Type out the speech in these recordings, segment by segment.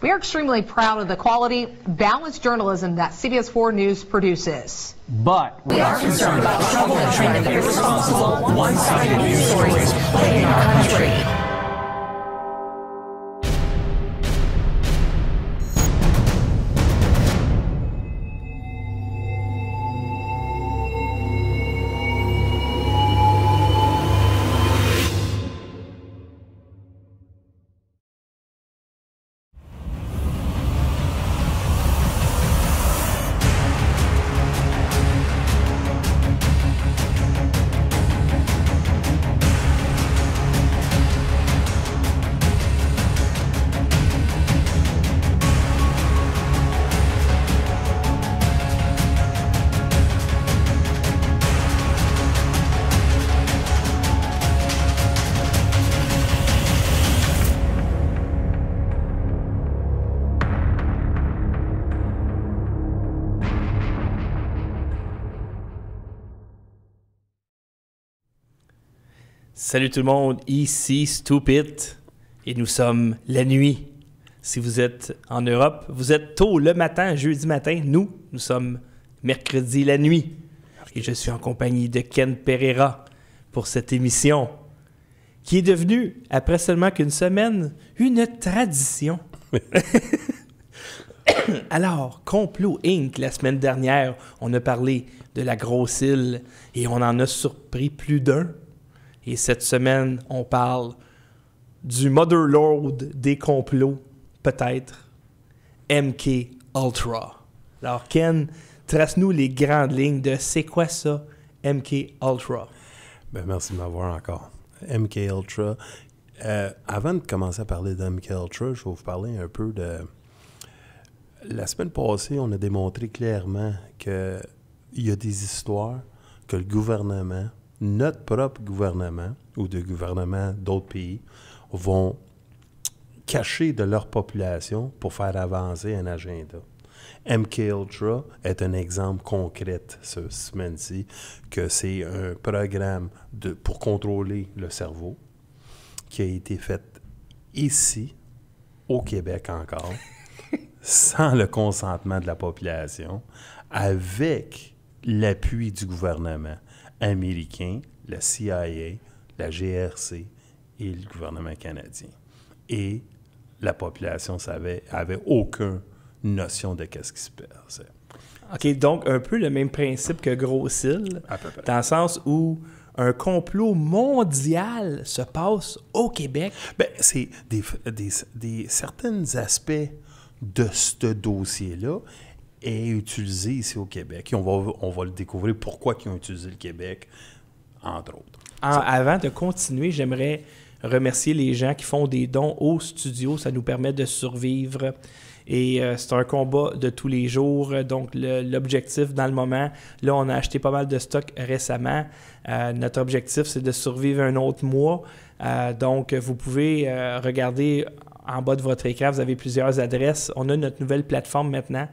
We are extremely proud of the quality, balanced journalism that CBS 4 News produces. But we are concerned about the trouble and trend of irresponsible, one-sided news stories plaguing our country. Salut tout le monde, ici Stupid et nous sommes la nuit. Si vous êtes en Europe, vous êtes tôt le matin, jeudi matin. Nous sommes mercredi la nuit. Et je suis en compagnie de Ken Pereira pour cette émission qui est devenue, après seulement qu'une semaine, une tradition. Alors, Complot Inc., la semaine dernière, on a parlé de la grosse île et on en a surpris plus d'un. Et cette semaine, on parle du Motherlord des complots, peut-être, MK Ultra. Alors, Ken, trace-nous les grandes lignes de c'est quoi ça, MK Ultra? Ben, merci de m'avoir encore. MK Ultra. Avant de commencer à parler de MK Ultra, je vais vous parler un peu de... La semaine passée, on a démontré clairement qu'il y a des histoires que le gouvernement, notre propre gouvernement ou de gouvernements d'autres pays, vont cacher de leur population pour faire avancer un agenda. MK Ultra est un exemple concret cette semaine-ci que c'est un programme pour contrôler le cerveau qui a été fait ici, au Québec encore, sans le consentement de la population, avec l'appui du gouvernement américain, la CIA, la GRC et le gouvernement canadien. Et la population avait aucune notion de ce qui se passait. OK, donc un peu le même principe que Grosse Île, dans le sens où un complot mondial se passe au Québec. Bien, c'est certains aspects de ce dossier-là est utilisé ici au Québec. Et on va le découvrir pourquoi ils ont utilisé le Québec, entre autres. Avant de continuer, j'aimerais remercier les gens qui font des dons au studio. Ça nous permet de survivre. Et c'est un combat de tous les jours. Donc, l'objectif dans le moment, là, on a acheté pas mal de stock récemment. Notre objectif, c'est de survivre un autre mois. Donc, vous pouvez regarder en bas de votre écran, vous avez plusieurs adresses. On a notre nouvelle plateforme maintenant,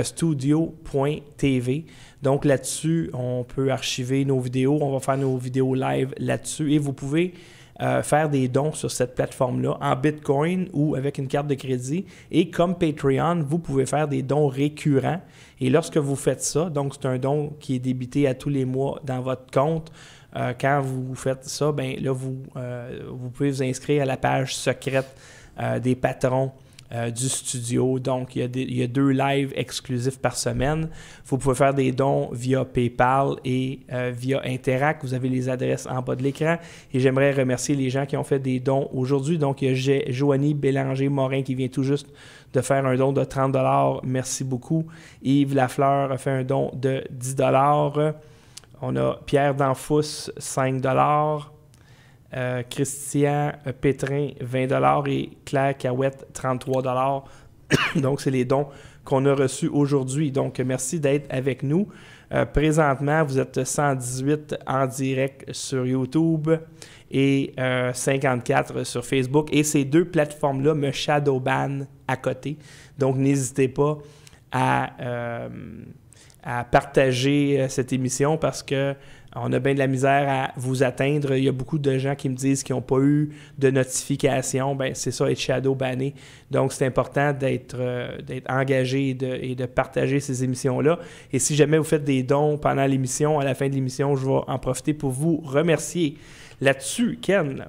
studio.tv. Donc là-dessus, on peut archiver nos vidéos. On va faire nos vidéos live là-dessus. Et vous pouvez faire des dons sur cette plateforme-là en Bitcoin ou avec une carte de crédit. Et comme Patreon, vous pouvez faire des dons récurrents. Et lorsque vous faites ça, donc c'est un don qui est débité à tous les mois dans votre compte. Quand vous faites ça, bien là, vous pouvez vous inscrire à la page secrète des patrons du studio. Donc, il y a 2 lives exclusifs par semaine. Vous pouvez faire des dons via PayPal et via Interac. Vous avez les adresses en bas de l'écran. Et j'aimerais remercier les gens qui ont fait des dons aujourd'hui. Donc, il y a Joanie Bélanger-Morin qui vient tout juste de faire un don de 30 $. Merci beaucoup. Yves Lafleur a fait un don de 10 $. On a Pierre Danfous, 5 $. Christian Pétrin, 20 $ et Claire Cahouette, 33 $. Donc, c'est les dons qu'on a reçus aujourd'hui. Donc, merci d'être avec nous. Présentement, vous êtes 118 en direct sur YouTube et 54 sur Facebook. Et ces 2 plateformes-là me shadowban à côté. Donc, n'hésitez pas à partager cette émission parce que On a bien de la misère à vous atteindre. Il y a beaucoup de gens qui me disent qu'ils n'ont pas eu de notification. Ben, c'est ça, être shadow banné. Donc, c'est important d'être engagé et de partager ces émissions-là. Et si jamais vous faites des dons pendant l'émission, à la fin de l'émission, je vais en profiter pour vous remercier. Là-dessus, Ken,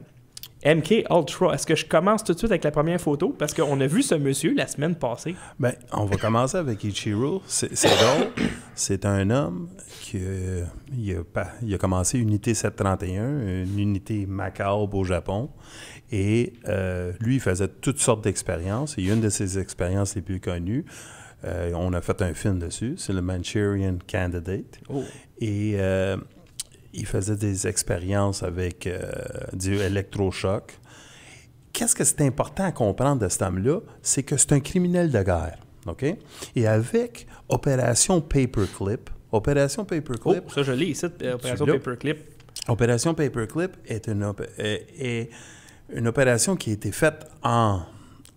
MK Ultra, est-ce que je commence tout de suite avec la première photo? Parce qu'on a vu ce monsieur la semaine passée. Bien, on va commencer avec Ichiro. C'est drôle. C'est un homme qui il a commencé Unité 731, une unité macabre au Japon. Et lui, il faisait toutes sortes d'expériences. Et une de ses expériences les plus connues, on a fait un film dessus, c'est le Manchurian Candidate. Oh. Et il faisait des expériences avec du électrochoc. Qu'est-ce que c'est important à comprendre de cet homme-là? C'est que c'est un criminel de guerre. OK? Et avec Opération Paperclip... Oh, ça je l'ai ici, Opération Paperclip. Opération Paperclip est une opération qui a été faite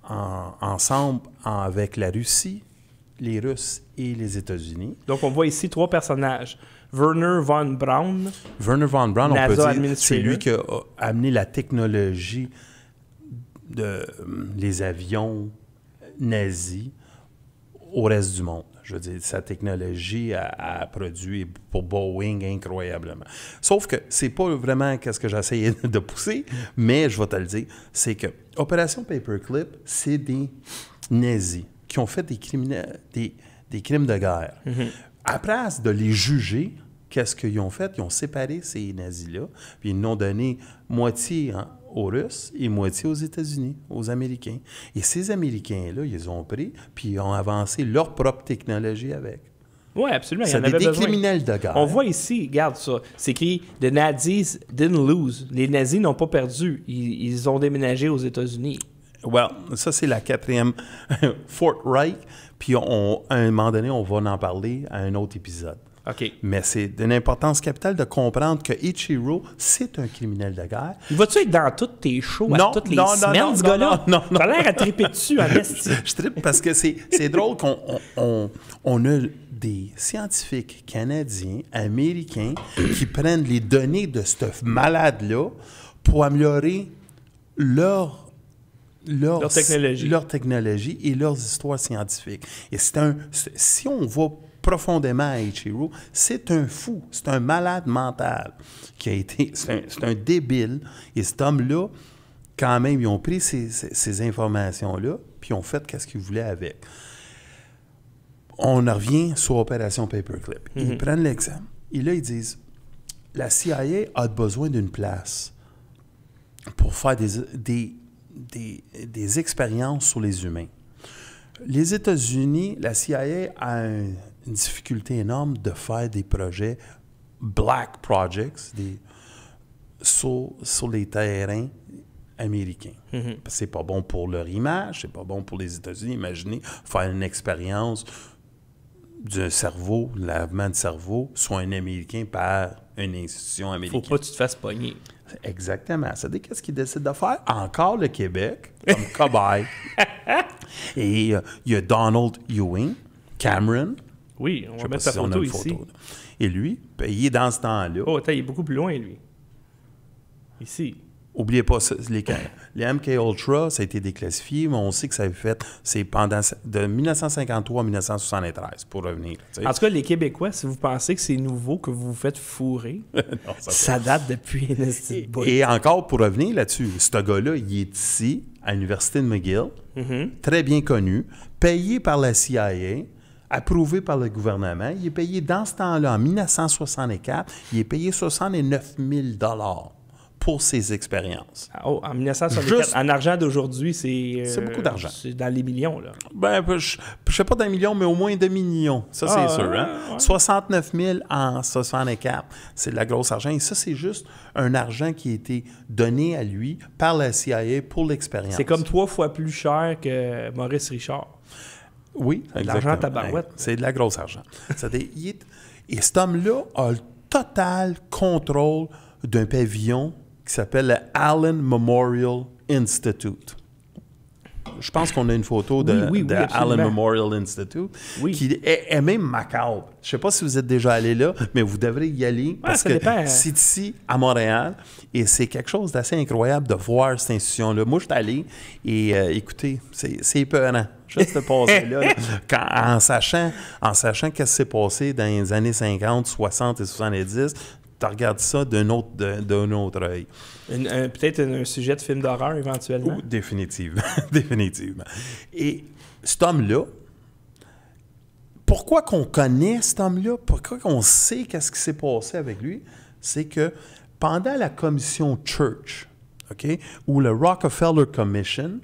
ensemble avec la Russie, les Russes et les États-Unis. Donc, on voit ici 3 personnages. Werner von Braun. Werner von Braun, NASA, on peut dire, c'est lui qui a amené la technologie les avions nazis au reste du monde. Je veux dire, sa technologie a produit pour Boeing incroyablement. Sauf que c'est pas vraiment ce que j'essayais de pousser, mais je vais te le dire, c'est que Opération Paperclip, c'est des nazis qui ont fait des crimes de guerre. Mm-hmm. Après de les juger, qu'est-ce qu'ils ont fait? Ils ont séparé ces nazis-là, puis ils n'ont donné moitié aux Russes et moitié aux États-Unis, aux Américains. Et ces Américains-là, ils les ont pris, puis ils ont avancé leur propre technologie avec. Oui, absolument. C'est des criminels de guerre. On voit ici, regarde ça, c'est écrit « The Nazis didn't lose ». Les nazis n'ont pas perdu. Ils ont déménagé aux États-Unis. Well, ça, c'est la 4e Fort Reich. Puis, à un moment donné, on va en parler à un autre épisode. OK. Mais c'est d'une importance capitale de comprendre que Ichiro, c'est un criminel de guerre. Il va-tu être dans tous tes shows toutes les semaines, ce gars-là? Non. T'as l'air à triper dessus en esti. Je tripe parce que c'est drôle qu'on a des scientifiques canadiens, américains, qui prennent les données de ce malade-là pour améliorer leur technologie et leurs histoires scientifiques. Et si on va profondément à Ichiro, c'est un fou, c'est un malade mental c'est un débile. Et cet homme-là, quand même, ils ont pris ces informations-là, puis ils ont fait ce qu'ils voulaient avec. On en revient sur Opération Paperclip. Mm-hmm. Ils prennent l'exemple. Et là, ils disent, la CIA a besoin d'une place pour faire des expériences sur les humains. Les États-Unis, la CIA a une difficulté énorme de faire des projets black projects sur les terrains américains. Mm-hmm. C'est pas bon pour leur image, c'est pas bon pour les États-Unis. Imaginez faire une expérience d'un cerveau, lavement de cerveau, sur un Américain par une institution américaine. Faut pas que tu te fasses pogner. Exactement. C'est qu'est-ce qu'ils décident de faire? Encore le Québec, comme cobaye. Et il y a Donald Ewing, Cameron. Oui, on va mettre sa photo ici. Et lui, payé dans ce temps-là. Oh, attends, il est beaucoup plus loin, lui. Ici. Oubliez pas, les MK Ultra, ça a été déclassifié, mais on sait que ça a été fait, c'est de 1953 à 1973, pour revenir. En tout cas, les Québécois, si vous pensez que c'est nouveau, que vous vous faites fourrer, non, ça date depuis Et encore, pour revenir là-dessus, ce gars-là, il est ici, à l'Université de McGill, très bien connu, payé par la CIA, approuvé par le gouvernement. Il est payé dans ce temps-là, en 1964, il est payé 69 000 pour ses expériences. Oh, en 1964, en argent d'aujourd'hui, c'est beaucoup d'argent. C'est dans les millions, là. Ben, je ne sais pas d'un million, mais au moins 2 millions. Ça, c'est sûr. Ouais. 69 000 en 64, c'est de la grosse argent. Et ça, c'est juste un argent qui a été donné à lui par la CIA pour l'expérience. C'est comme 3 fois plus cher que Maurice Richard. Oui, c'est de l'argent à tabarouette. C'est de la grosse argent. Et cet homme-là a le total contrôle d'un pavillon qui s'appelle le Allen Memorial Institute. je pense qu'on a une photo de, Oui, de absolument. Allen Memorial Institute Oui. qui est même macabre. Je ne sais pas si vous êtes déjà allé là, mais vous devrez y aller parce ça que dépend. c'est ici, à Montréal, et c'est quelque chose d'assez incroyable de voir cette institution-là. Moi, je suis allé et écoutez, c'est épeurant. Juste de passer là, en sachant qu'est-ce qui s'est passé dans les années 50, 60 et 70, tu regardes ça d'un autre œil. Peut-être un sujet de film d'horreur éventuellement. Oh, définitivement. Définitivement. Et cet homme-là, pourquoi qu'on connaît cet homme-là? Pourquoi qu'on sait qu'est-ce qui s'est passé avec lui? C'est que pendant la commission Church, OK, ou le Rockefeller Commission,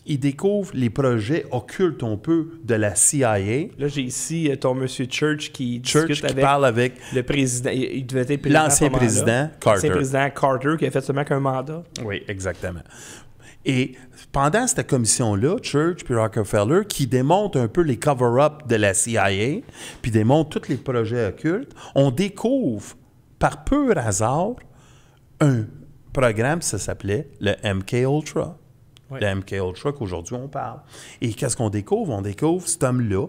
ils découvrent les projets occultes un peu de la CIA. Là, j'ai ici ton monsieur Church qui discute avec parle avec le président. Il devait être le président l'ancien président Carter. L'ancien président Carter qui a fait seulement qu'un mandat. Oui, exactement. Et pendant cette commission-là, Church puis Rockefeller, qui démontent un peu les cover-up de la CIA, puis démontent tous les projets occultes, on découvre, par pur hasard, un programme, ça s'appelait le MKUltra. Oui. Le MKUltra qu'aujourd'hui on parle. Et qu'est-ce qu'on découvre? On découvre cet homme-là,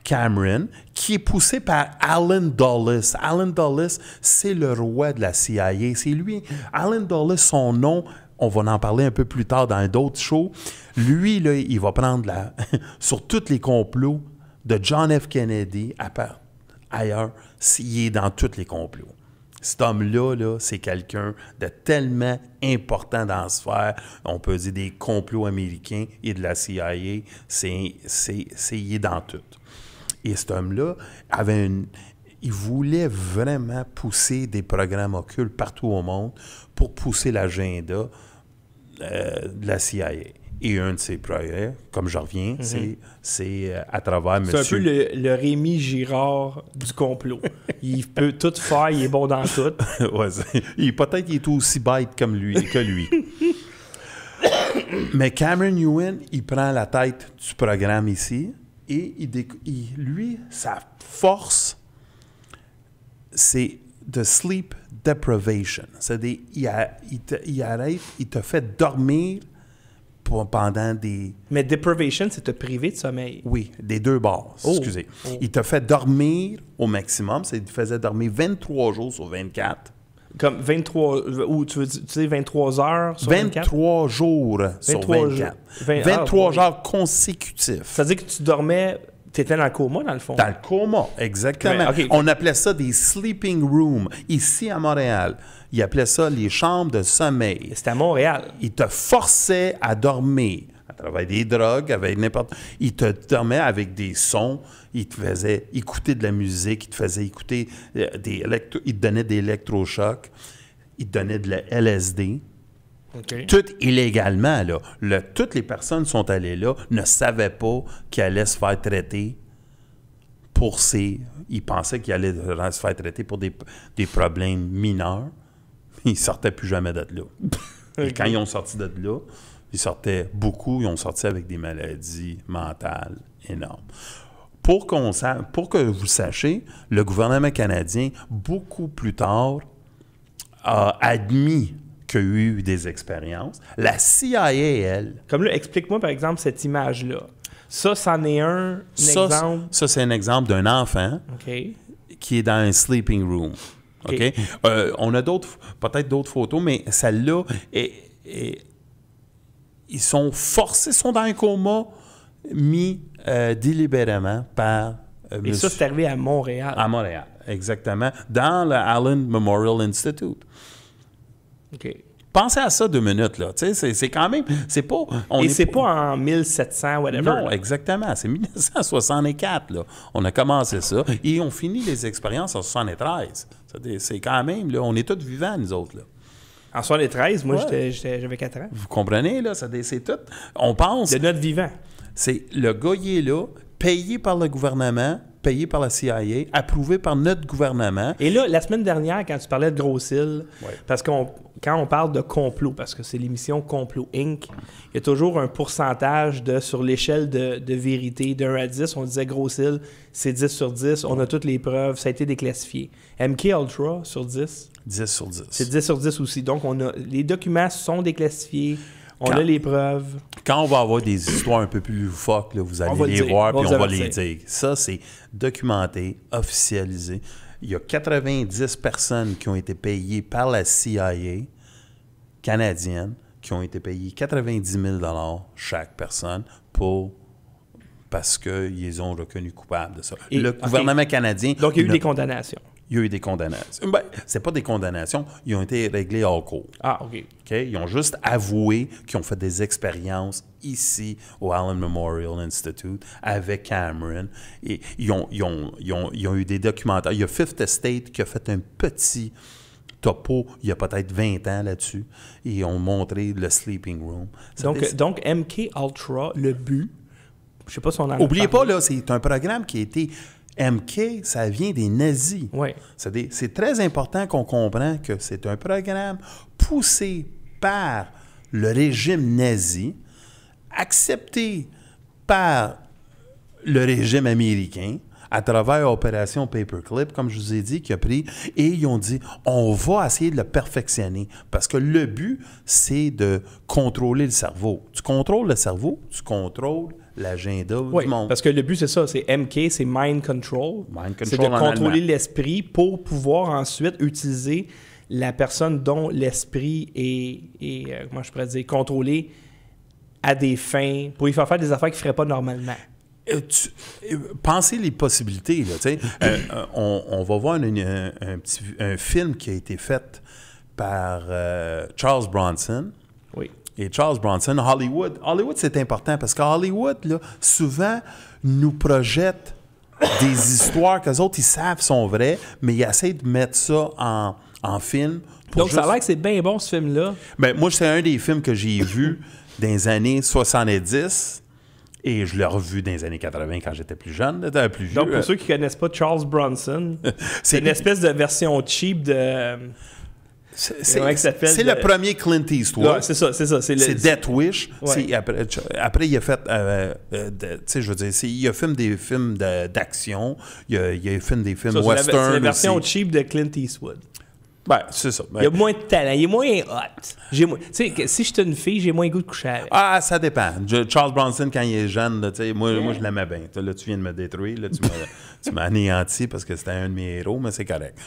Cameron, qui est poussé par Allen Dulles. Allen Dulles, c'est le roi de la CIA. C'est lui. Allen Dulles, son nom, on va en parler un peu plus tard dans d'autres shows. Lui, là, il va prendre sur tous les complots de John F. Kennedy, ailleurs, il est dans tous les complots. Cet homme-là, là, c'est quelqu'un de tellement important dans la sphère, on peut dire des complots américains et de la CIA, il est dans tout. Et cet homme-là il voulait vraiment pousser des programmes occultes partout au monde pour pousser l'agenda de la CIA. Et un de ses projets, comme je reviens, c'est à travers C'est un peu le Rémi Girard du complot. Il peut tout faire, il est bon dans tout. Ouais, peut-être qu'il est aussi bête que lui. Mais Cameron Ewan, il prend la tête du programme ici et lui, sa force, c'est de sleep deprivation. C'est-à-dire, il te fait dormir pendant des... Mais deprivation, c'est te priver de sommeil. Oui, des deux bords, excusez. Il te fait dormir au maximum. Il te faisait dormir 23 jours sur 24. Comme 23... Ou tu sais 23 heures sur 24? 23 jours sur 24. 23 jours consécutifs. Ça veut dire que tu dormais... Tu étais dans le coma, dans le fond? Dans le coma, exactement. Okay. On appelait ça des sleeping rooms. Ici, à Montréal, ils appelaient ça les chambres de sommeil. C'était à Montréal. Ils te forçaient à dormir à travers des drogues, avec n'importe... Ils te dormaient avec des sons. Ils te faisaient écouter de la musique. Ils te faisaient écouter Ils te donnaient des électrochocs. Ils te donnaient de la LSD. Okay. Tout illégalement, là. Toutes les personnes qui sont allées là ne savaient pas qu'ils allaient se faire traiter pour Ils pensaient qu'ils allaient se faire traiter pour des problèmes mineurs. Ils ne sortaient plus jamais de là. Et quand ils ont sorti de là, ils ont sorti avec des maladies mentales énormes. Pour que vous sachiez, le gouvernement canadien, beaucoup plus tard, a admis qu'il y a eu des expériences. La CIA, elle... Comme là, explique-moi, par exemple, cette image-là. Ça, c'en est un exemple... Ça, c'est un exemple d'un enfant qui est dans un sleeping room. OK? On a peut-être d'autres photos, mais celle-là, ils sont forcés, sont dans un coma, mis délibérément par... Et ça, c'est arrivé à Montréal. À Montréal, exactement. Dans le Allen Memorial Institute. OK. Pensez à ça 2 minutes, là. Tu sais, c'est quand même... C'est pas... c'est pas en 1700, whatever. Non, exactement. C'est 1964, là. On a commencé ça. Et on finit les expériences en 73. C'est quand même, là, on est tous vivants, nous autres, là. En 73, moi, j'avais 4 ans. Vous comprenez, là? C'est tout... On pense... De notre vivant. C'est le gars, il est là, payé par le gouvernement, payé par la CIA, approuvé par notre gouvernement. Et là, la semaine dernière, quand tu parlais de Grosse-Île, parce que quand on parle de complot, parce que c'est l'émission Complot Inc., il y a toujours un pourcentage sur l'échelle de vérité, de 1 à 10, on disait Grosse-Île, c'est 10 sur 10, on a toutes les preuves, ça a été déclassifié. MKUltra, sur 10? 10 sur 10. C'est 10 sur 10 aussi. Donc, les documents sont déclassifiés. On a les preuves. Quand on va avoir des histoires un peu plus loufoques, là, vous On allez va les le dire. voir On puis va on va vous les avertir. dire. Ça, c'est documenté, officialisé. Il y a 90 personnes qui ont été payées par la CIA canadienne, qui ont été payées 90 000 chaque personne parce qu'ils ont reconnu coupables de ça. Et, le gouvernement canadien... Donc, il y a eu des condamnations. Il y a eu des condamnations. Ben, c'est pas des condamnations, ils ont été réglés hors cours. Ah, OK. OK? Ils ont juste avoué qu'ils ont fait des expériences ici au Allen Memorial Institute avec Cameron. Et ils ont eu des documentaires. Il y a Fifth Estate qui a fait un petit topo il y a peut-être 20 ans là-dessus. Et ils ont montré le sleeping room. Donc, MK Ultra, le but, je sais pas si on en a Oubliez parlé. pas, là, c'est un programme qui a été... MK, ça vient des nazis. Oui. C'est très important qu'on comprenne que c'est un programme poussé par le régime nazi, accepté par le régime américain à travers l'opération Paperclip, comme je vous ai dit, qui a pris, et ils ont dit, on va essayer de le perfectionner, parce que le but, c'est de contrôler le cerveau. Tu contrôles le cerveau, tu contrôles l'agenda Oui, du monde. parce que le but, c'est ça. C'est MK, c'est Mind Control. Mind C'est control de en contrôler allemand. l'esprit pour pouvoir ensuite utiliser la personne dont l'esprit est comment je pourrais dire, contrôlé à des fins, pour lui faire des affaires qu'il ne ferait pas normalement. Pensez les possibilités. Là, tu sais. On va voir un film qui a été fait par Charles Bronson. Oui. Et Charles Bronson, Hollywood. Hollywood, c'est important parce que Hollywood, là, souvent, nous projette des histoires qu'eux autres, ils savent sont vraies, mais ils essaient de mettre ça en film. Donc, ça a l'air que c'est bien bon, ce film-là. Ben, moi, c'est un des films que j'ai vu dans les années 70 et je l'ai revu dans les années 80 quand j'étais plus jeune, plus vieux. Donc, pour ceux qui ne connaissent pas Charles Bronson, c'est une espèce de version cheap de... Comment il s'appelle? C'est le premier Clint Eastwood. Ouais, c'est ça. C'est Death Wish. Ouais. Après, il a fait, tu sais, je veux dire, il a fait des films d'action, il a fait des films western. C'est la version aussi. cheap de Clint Eastwood. Ben, c'est ça. Il y a moins de talent, il est moins hot. Tu sais, si j'étais une fille, j'ai moins le goût de coucher avec. Ah, ça dépend. Charles Bronson, quand il est jeune, là, moi, je l'aimais bien. Là, tu viens de me détruire. Là, tu m'as anéanti parce que c'était un de mes héros, mais c'est correct.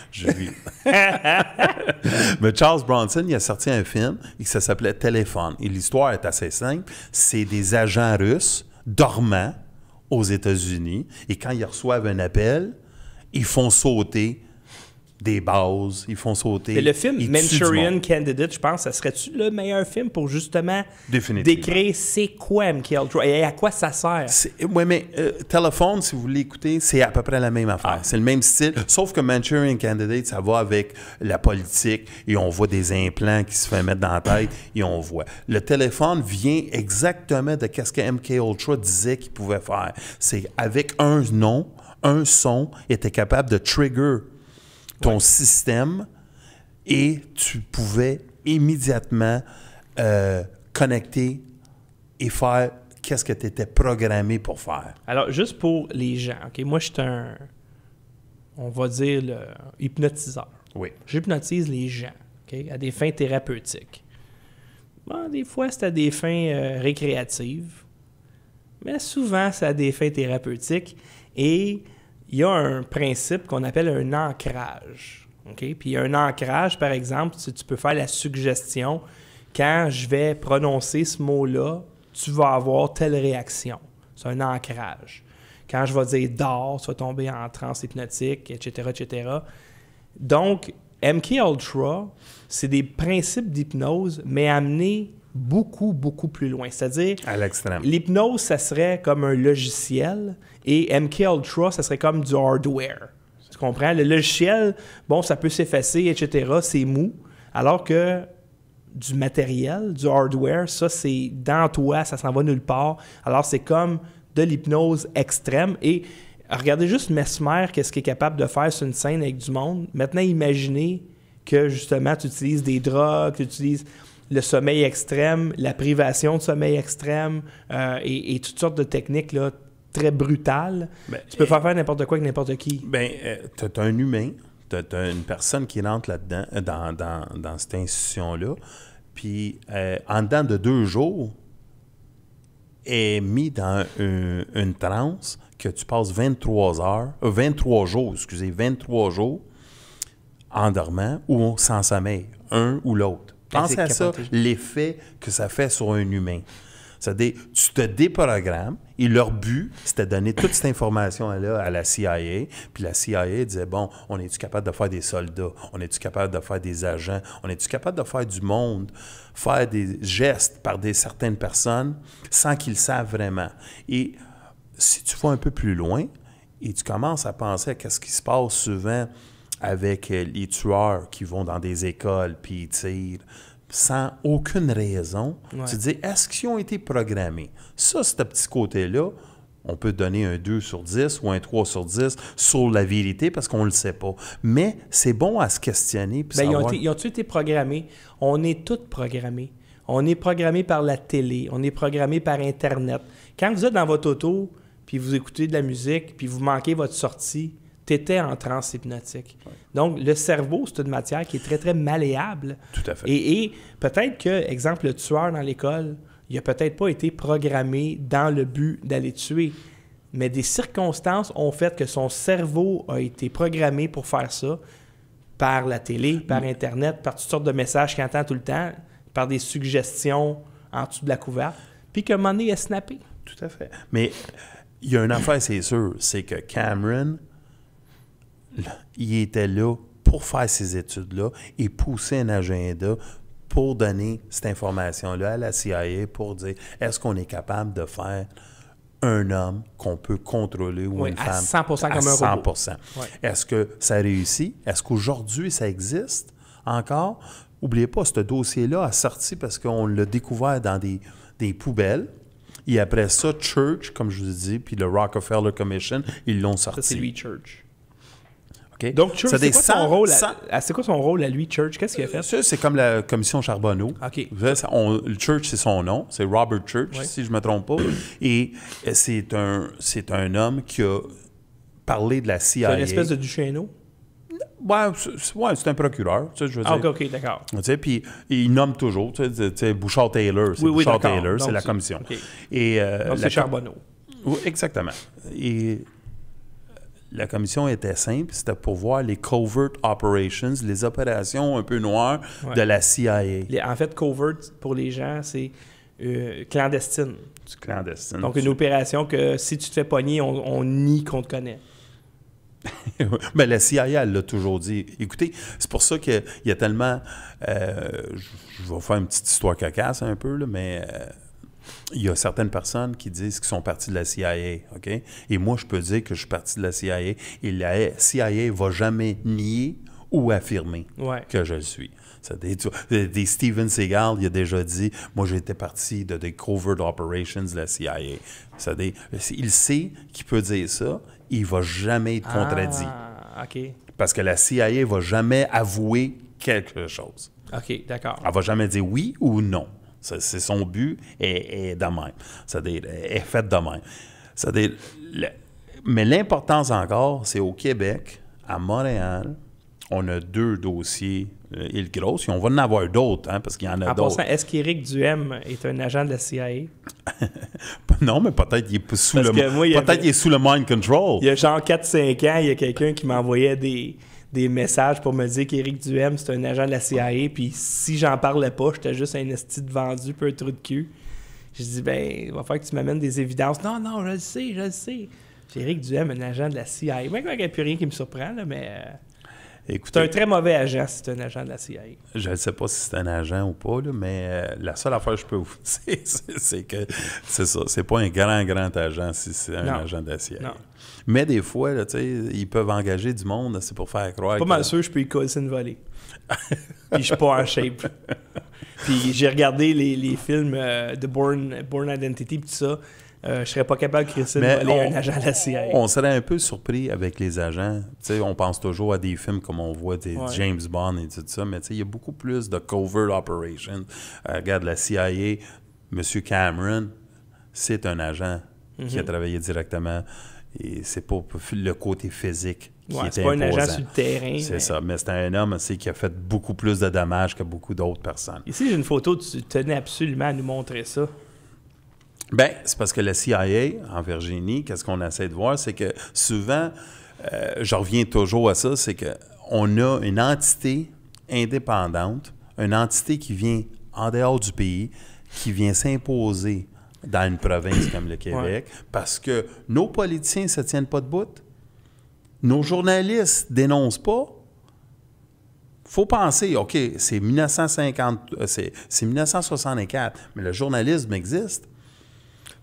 Mais Charles Bronson, il a sorti un film et ça s'appelait Téléphone. Et l'histoire est assez simple. C'est des agents russes dormants aux États-Unis. Et quand ils reçoivent un appel, ils font sauter des bases, ils font sauter... Et le film ils tuent du Manchurian monde. Candidate, je pense, ça serait-tu le meilleur film pour justement Définitivement. décrire c'est quoi MK Ultra et à quoi ça sert? Oui, mais Téléphone, si vous l'écoutez, c'est à peu près la même affaire. C'est le même style, sauf que Manchurian Candidate, ça va avec la politique et on voit des implants qui se font mettre dans la tête et on voit. Le Téléphone vient exactement de ce que MK Ultra disait qu'il pouvait faire. C'est avec un nom, un son, était capable de trigger ton système et tu pouvais immédiatement connecter et faire qu'est-ce que tu étais programmé pour faire. Alors, juste pour les gens, OK, moi, je suis on va dire, le hypnotiseur. Oui. J'hypnotise les gens, OK, à des fins thérapeutiques. Bon, des fois, c'est à des fins récréatives, mais souvent, c'est à des fins thérapeutiques. Et il y a un principe qu'on appelle un ancrage. Okay? Puis il y a un ancrage, par exemple, si tu peux faire la suggestion, quand je vais prononcer ce mot-là, tu vas avoir telle réaction. C'est un ancrage. Quand je vais dire « dors », tu vas tomber en transe hypnotique, etc., etc. Donc, MK Ultra, c'est des principes d'hypnose, mais amenés beaucoup, beaucoup plus loin. C'est-à-dire, À l'extrême. l'hypnose, ça serait comme un logiciel et MK Ultra, ça serait comme du hardware. Tu comprends? Le logiciel, bon, ça peut s'effacer, etc., c'est mou, alors que du matériel, du hardware, ça, c'est dans toi, ça s'en va nulle part. Alors, c'est comme de l'hypnose extrême. Et regardez juste Mesmer, qu'est-ce qu'il est capable de faire sur une scène avec du monde. Maintenant, imaginez que, justement, tu utilises des drogues, tu utilises le sommeil extrême, la privation de sommeil extrême et toutes sortes de techniques là, très brutales. Tu peux faire n'importe quoi avec n'importe qui. Tu as un humain, tu as une personne qui rentre là-dedans, dans cette institution-là, puis en dedans de 2 jours, est mis dans une transe que tu passes 23 jours en dormant ou sans sommeil, un ou l'autre. Pense à ça, l'effet que ça fait sur un humain. C'est-à-dire, tu te déprogrammes et leur but, c'était de donner toute cette information-là à la CIA. Puis la CIA disait, bon, on est-tu capable de faire des soldats? On est-tu capable de faire des agents? On est-tu capable de faire du monde? Faire des gestes par certaines personnes sans qu'ils le savent vraiment. Et si tu vas un peu plus loin et tu commences à penser à ce qui se passe souvent avec les tueurs qui vont dans des écoles puis ils tirent, sans aucune raison, tu te dis, est-ce qu'ils ont été programmés? Ça, ce petit côté-là, on peut donner un 2 sur 10 ou un 3 sur 10 sur la vérité parce qu'on ne le sait pas. Mais c'est bon à se questionner. Puis savoir... Ils ont-ils été programmés? On est tous programmés. On est programmé par la télé. On est programmé par Internet. Quand vous êtes dans votre auto, puis vous écoutez de la musique, puis vous manquez votre sortie, tu étais en transe hypnotique. Ouais. Donc, le cerveau, c'est une matière qui est très, très malléable. Tout à fait. Et peut-être que, exemple, le tueur dans l'école, il n'a peut-être pas été programmé dans le but d'aller tuer. Mais des circonstances ont fait que son cerveau a été programmé pour faire ça par la télé, par Internet, par toutes sortes de messages qu'il entend tout le temps, par des suggestions en dessous de la couverte, puis qu'à un moment donné, il a snappé. Tout à fait. Mais il y a une affaire, c'est sûr, c'est que Cameron... il était là pour faire ces études-là et pousser un agenda pour donner cette information-là à la CIA pour dire est-ce qu'on est capable de faire un homme qu'on peut contrôler ou une femme 100% à comme un 100%. robot. Ouais. Est-ce que ça réussit? Est-ce qu'aujourd'hui, ça existe encore? N'oubliez pas, ce dossier-là a sorti parce qu'on l'a découvert dans des poubelles. Et après ça, Church, comme je vous ai dit, puis le Rockefeller Commission, ils l'ont sorti. Ça, c'est lui, Church. Okay. Donc, Church, c'est quoi son rôle à lui, Church? Qu'est-ce qu'il a fait? Ça, c'est comme la commission Charbonneau. OK. Le Church, c'est son nom. C'est Robert Church, si je ne me trompe pas. Et c'est un homme qui a parlé de la CIA. C'est une espèce de Duchesneau? Ouais, c'est un procureur. Tu sais, je veux dire. OK, d'accord. Tu sais, puis il nomme toujours. Tu sais, Bouchard-Taylor. C'est Bouchard-Taylor, c'est la commission. Okay. Et, donc, c'est Charbonneau. Oui, exactement. Et... la commission était simple, c'était pour voir les covert operations, les opérations un peu noires de la CIA. En fait, covert, pour les gens, c'est clandestine. C'est clandestine. Donc, une opération que si tu te fais pogner, on nie qu'on te connaît. Bien, la CIA, elle l'a toujours dit. Écoutez, c'est pour ça qu'il y a tellement... je vais faire une petite histoire cacasse un peu, là, mais... il y a certaines personnes qui disent qu'ils sont partis de la CIA, OK? Et moi, je peux dire que je suis parti de la CIA et la CIA ne va jamais nier ou affirmer que je le suis. Des Steven Seagal, il a déjà dit, moi, j'étais parti de des covert operations de la CIA. Il sait qu'il peut dire ça, il ne va jamais être contredit. OK. Parce que la CIA ne va jamais avouer quelque chose. OK, d'accord. Elle ne va jamais dire oui ou non. C'est son but est de même. C'est-à-dire, est fait de même. C'est-à-dire, mais l'importance encore, c'est au Québec, à Montréal, on a 2 dossiers Île-Grosse, et on va en avoir d'autres, hein, parce qu'il y en a d'autres. Est-ce qu'Éric Duhem est un agent de la CIA? Non, mais peut-être qu'il est sous il est sous le mind control. Il y a genre 4-5 ans, il y a quelqu'un qui m'envoyait des messages pour me dire qu'Éric Duhem, c'est un agent de la CIA, puis si j'en parlais pas, j'étais juste un esti de vendu, peu un trou de cul. J'ai dit, il va falloir que tu m'amènes des évidences. Non, je le sais. J'ai Éric Duhem, un agent de la CIA. Moi, il n'y a plus rien qui me surprend, là, mais... Écoutez, c'est un très mauvais agent si c'est un agent de la CIA. Je ne sais pas si c'est un agent ou pas, là, mais la seule affaire que je peux vous dire, c'est que c'est ça. C'est pas un grand agent si c'est un agent de la CIA. Non. Mais des fois, là, ils peuvent engager du monde, c'est pour faire croire. Pas mal sûr, je peux y coller une volée. Puis je suis pas en shape. Puis j'ai regardé les films de Bourne Identity et tout ça. Je serais pas capable de créer ça un agent de la CIA. On serait un peu surpris avec les agents. T'sais, on pense toujours à des films comme on voit des James Bond et tout ça, mais il y a beaucoup plus de covert operations. Regarde, la CIA, M. Cameron, c'est un agent qui a travaillé directement Et c'est pas le côté physique qui Ouais, était c'est pas un agent imposant. sur le terrain. C'est mais- ça, mais c'est un homme aussi qui a fait beaucoup plus de dommages que beaucoup d'autres personnes. Ici, j'ai une photo, tu tenais absolument à nous montrer ça. Ben, c'est parce que la CIA, en Virginie, qu'est-ce qu'on essaie de voir, c'est que souvent, je reviens toujours à ça, c'est qu'on a une entité indépendante, une entité qui vient en dehors du pays, qui vient s'imposer dans une province comme le Québec, parce que nos politiciens ne se tiennent pas debout, nos journalistes ne dénoncent pas. Faut penser, OK, c'est 1964, mais le journalisme existe.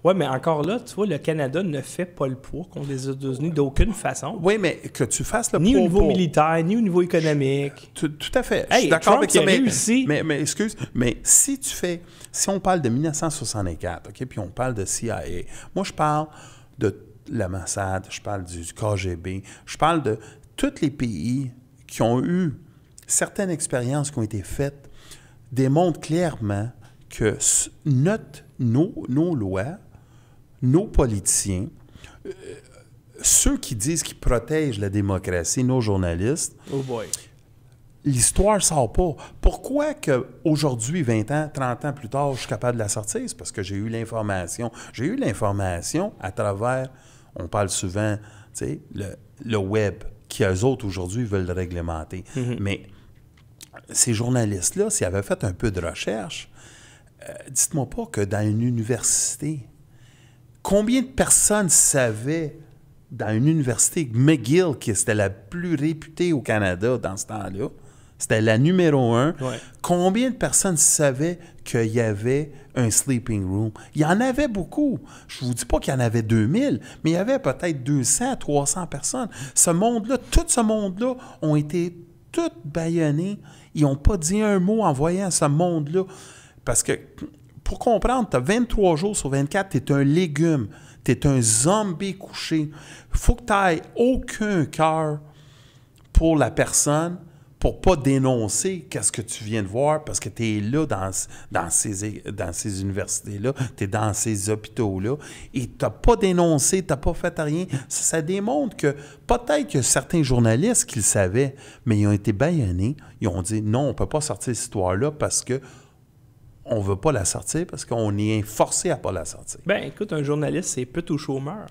Oui, mais encore là, tu vois, le Canada ne fait pas le poids contre les États-Unis d'aucune façon. Oui, mais que tu fasses le Ni au niveau propos- militaire, ni au niveau économique. Tout à fait. Je Hey, suis d'accord Trump avec qui ça, a mais, réussi. mais excuse, mais si on parle de 1964, OK, puis on parle de CIA, moi je parle de la Mossad, je parle du KGB, je parle de tous les pays qui ont eu certaines expériences qui ont été faites, démontrent clairement que nos lois, nos politiciens, ceux qui disent qu'ils protègent la démocratie, nos journalistes, Oh boy. l'histoire ne sort pas. Pourquoi qu'aujourd'hui, 20 ans, 30 ans plus tard, je suis capable de la sortir? C'est parce que j'ai eu l'information. J'ai eu l'information à travers, on parle souvent, tu sais, le web, qui eux autres aujourd'hui veulent réglementer. Mais ces journalistes-là, s'ils avaient fait un peu de recherche, dites-moi pas que dans une université, combien de personnes savaient dans une université, McGill, qui était la plus réputée au Canada dans ce temps-là, c'était la numéro 1, combien de personnes savaient qu'il y avait un sleeping room? Il y en avait beaucoup. Je ne vous dis pas qu'il y en avait 2000, mais il y avait peut-être 200, 300 personnes. Ce monde-là, tout ce monde-là ont été tous bâillonnés. Ils n'ont pas dit un mot en voyant ce monde-là. Parce que, pour comprendre, tu as 23 jours sur 24, tu es un légume, tu es un zombie couché. Il faut que tu n'aies aucun cœur pour la personne pour ne pas dénoncer qu'est-ce que tu viens de voir parce que tu es là dans ces universités-là, tu es dans ces hôpitaux-là et tu n'as pas dénoncé, tu n'as pas fait rien. Ça démontre que peut-être qu'il y a certains journalistes qui le savaient, mais ils ont été bâillonnés. Ils ont dit non, on ne peut pas sortir cette histoire-là parce que on ne veut pas la sortir parce qu'on est forcé à ne pas la sortir. Ben, écoute, un journaliste, c'est pute ou chômeur.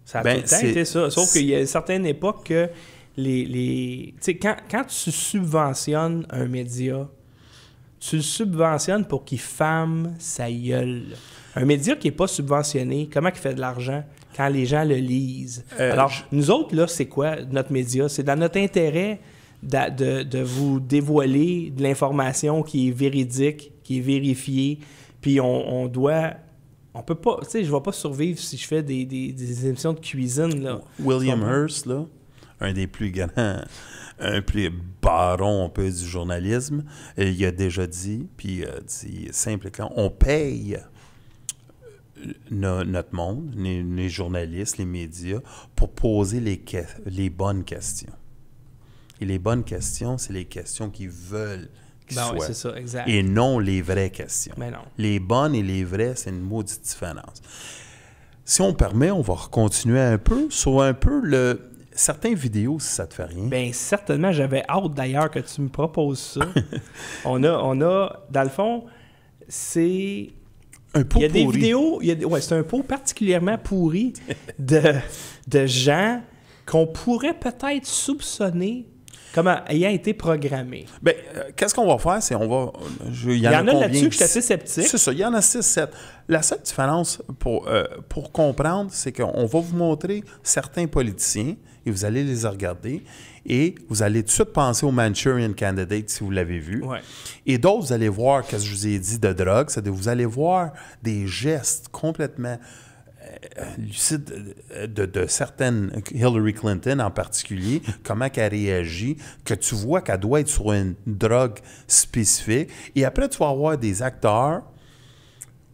Ça a Ben, tout le temps c'est- été ça. Sauf qu'il y a une certaine époque que tu sais, quand tu subventionnes un média, tu le subventionnes pour qu'il femme sa gueule. Un média qui n'est pas subventionné, comment il fait de l'argent quand les gens le lisent? Alors, nous autres, là, c'est quoi notre média? C'est dans notre intérêt de vous dévoiler de l'information qui est véridique, qui est vérifiée, puis on doit... On peut pas... Tu sais, je ne vais pas survivre si je fais des émissions de cuisine, là. William Hearst, là, un des plus grands, un plus baron, un peu du journalisme, il a déjà dit, puis il a dit simple et clair, on paye notre monde, les journalistes, les médias, pour poser les bonnes questions. Et les bonnes questions, c'est les questions qu'ils veulent qu'ils Ben oui, soient. c'est ça, exact. Et non les vraies questions. Mais non. Les bonnes et les vraies, c'est une maudite différence. Si on permet, on va continuer un peu sur un peu certaines vidéos, si ça te fait rien. Bien, certainement, j'avais hâte d'ailleurs que tu me proposes ça. on a, dans le fond, c'est... Un pot Il y a des pourri. vidéos, c'est un pot particulièrement pourri de gens qu'on pourrait peut-être soupçonner comme ayant été programmés. Ben, qu'est-ce qu'on va faire? C'est il y en a combien? là-dessus que je suis assez sceptique. C'est ça, il y en a 6-7. La seule différence pour comprendre, c'est qu'on va vous montrer certains politiciens et vous allez les regarder et vous allez tout de suite penser au Manchurian Candidate si vous l'avez vu. Ouais. Et d'autres, vous allez voir, qu'est-ce que je vous ai dit de drogue, c'est-à-dire vous allez voir des gestes complètement lucide de certaines, Hillary Clinton en particulier, comment qu'elle réagit, que tu vois qu'elle doit être sur une drogue spécifique. Et après, tu vas avoir des acteurs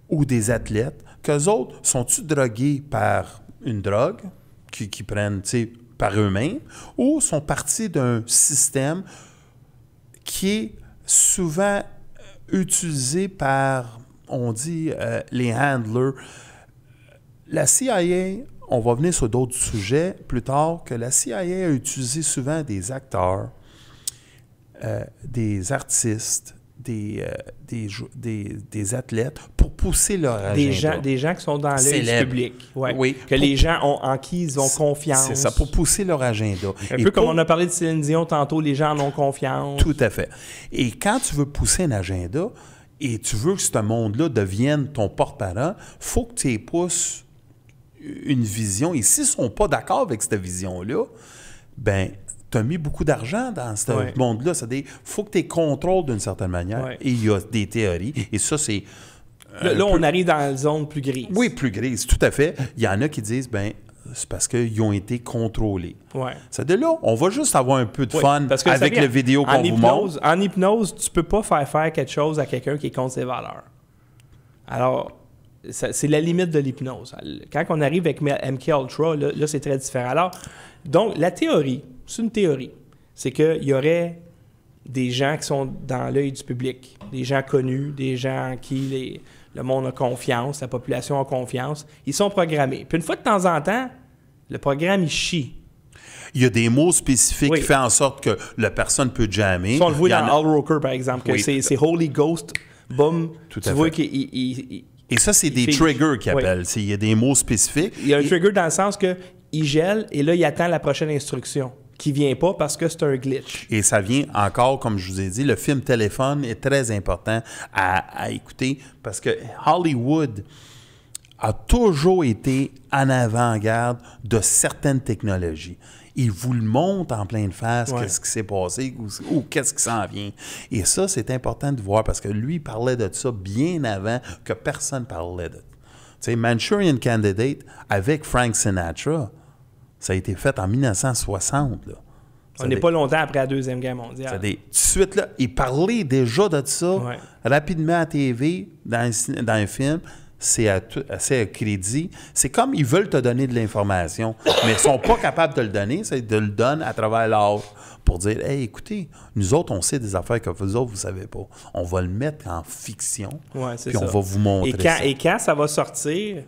ou des athlètes, qu'eux autres, sont-ils drogués par une drogue qui prennent, tu sais, par eux-mêmes, ou sont partis d'un système qui est souvent utilisé par, on dit, les handlers. La CIA on va venir sur d'autres sujets plus tard, que la CIA a utilisé souvent des acteurs, des artistes, des athlètes pour pousser leur agenda. Des gens qui sont dans l'œil du public. Ouais. Oui. Que les gens en qui ils ont confiance. C'est ça, pour pousser leur agenda. Un peu comme on a parlé de Céline Dion tantôt, les gens en ont confiance. Tout à fait. Et quand tu veux pousser un agenda et tu veux que ce monde-là devienne ton porte-parole, il faut que tu pousses une vision. Et s'ils ne sont pas d'accord avec cette vision-là, ben tu as mis beaucoup d'argent dans ce monde-là. C'est-à-dire, il faut que tu contrôles d'une certaine manière. Ouais. Et il y a des théories. Et ça, c'est... Là, on arrive dans la zone plus grise. Oui, plus grise, tout à fait. Il y en a qui disent, ben c'est parce qu'ils ont été contrôlés. Ouais. C'est-à-dire là, on va juste avoir un peu de fun parce que avec les vidéos qu'on vous montre. En hypnose, tu peux pas faire quelque chose à quelqu'un qui est contre ses valeurs. Alors, c'est la limite de l'hypnose. Quand on arrive avec MKUltra, là c'est très différent. Alors, donc, la théorie, c'est une théorie. C'est qu'il y aurait des gens qui sont dans l'œil du public, des gens connus, des gens en qui le monde a confiance, la population a confiance. Ils sont programmés. Puis une fois de temps en temps, le programme, il chie. Il y a des mots spécifiques qui font en sorte que la personne peut jammer. Ça, on le voit dans Al Roker, par exemple, que c'est Holy Ghost, boum, tu vois qu'il... Et ça, c'est des triggers qu'ils appellent. Il y a des mots spécifiques. Il y a un trigger dans le sens qu'il gèle et là, il attend la prochaine instruction qui ne vient pas parce que c'est un glitch. Et ça vient encore, comme je vous ai dit, le film Téléphone est très important à écouter parce que Hollywood a toujours été en avant-garde de certaines technologies. Il vous le montre en pleine face, qu'est-ce qui s'est passé ou qu'est-ce qui s'en vient. Et ça, c'est important de voir parce que lui, il parlait de ça bien avant que personne parlait de ça. Tu sais, Manchurian Candidate avec Frank Sinatra, ça a été fait en 1960. Là. On n'est pas longtemps après la Deuxième Guerre mondiale. Tout de suite, là, il parlait déjà de ça rapidement à la TV, dans un film. C'est assez à crédit. C'est comme ils veulent te donner de l'information, mais ils ne sont pas capables de le donner. C'est de le donner à travers l'art pour dire, hey, écoutez, nous autres, on sait des affaires que vous autres, vous ne savez pas. On va le mettre en fiction, puis on va vous montrer ça. Et quand ça va sortir,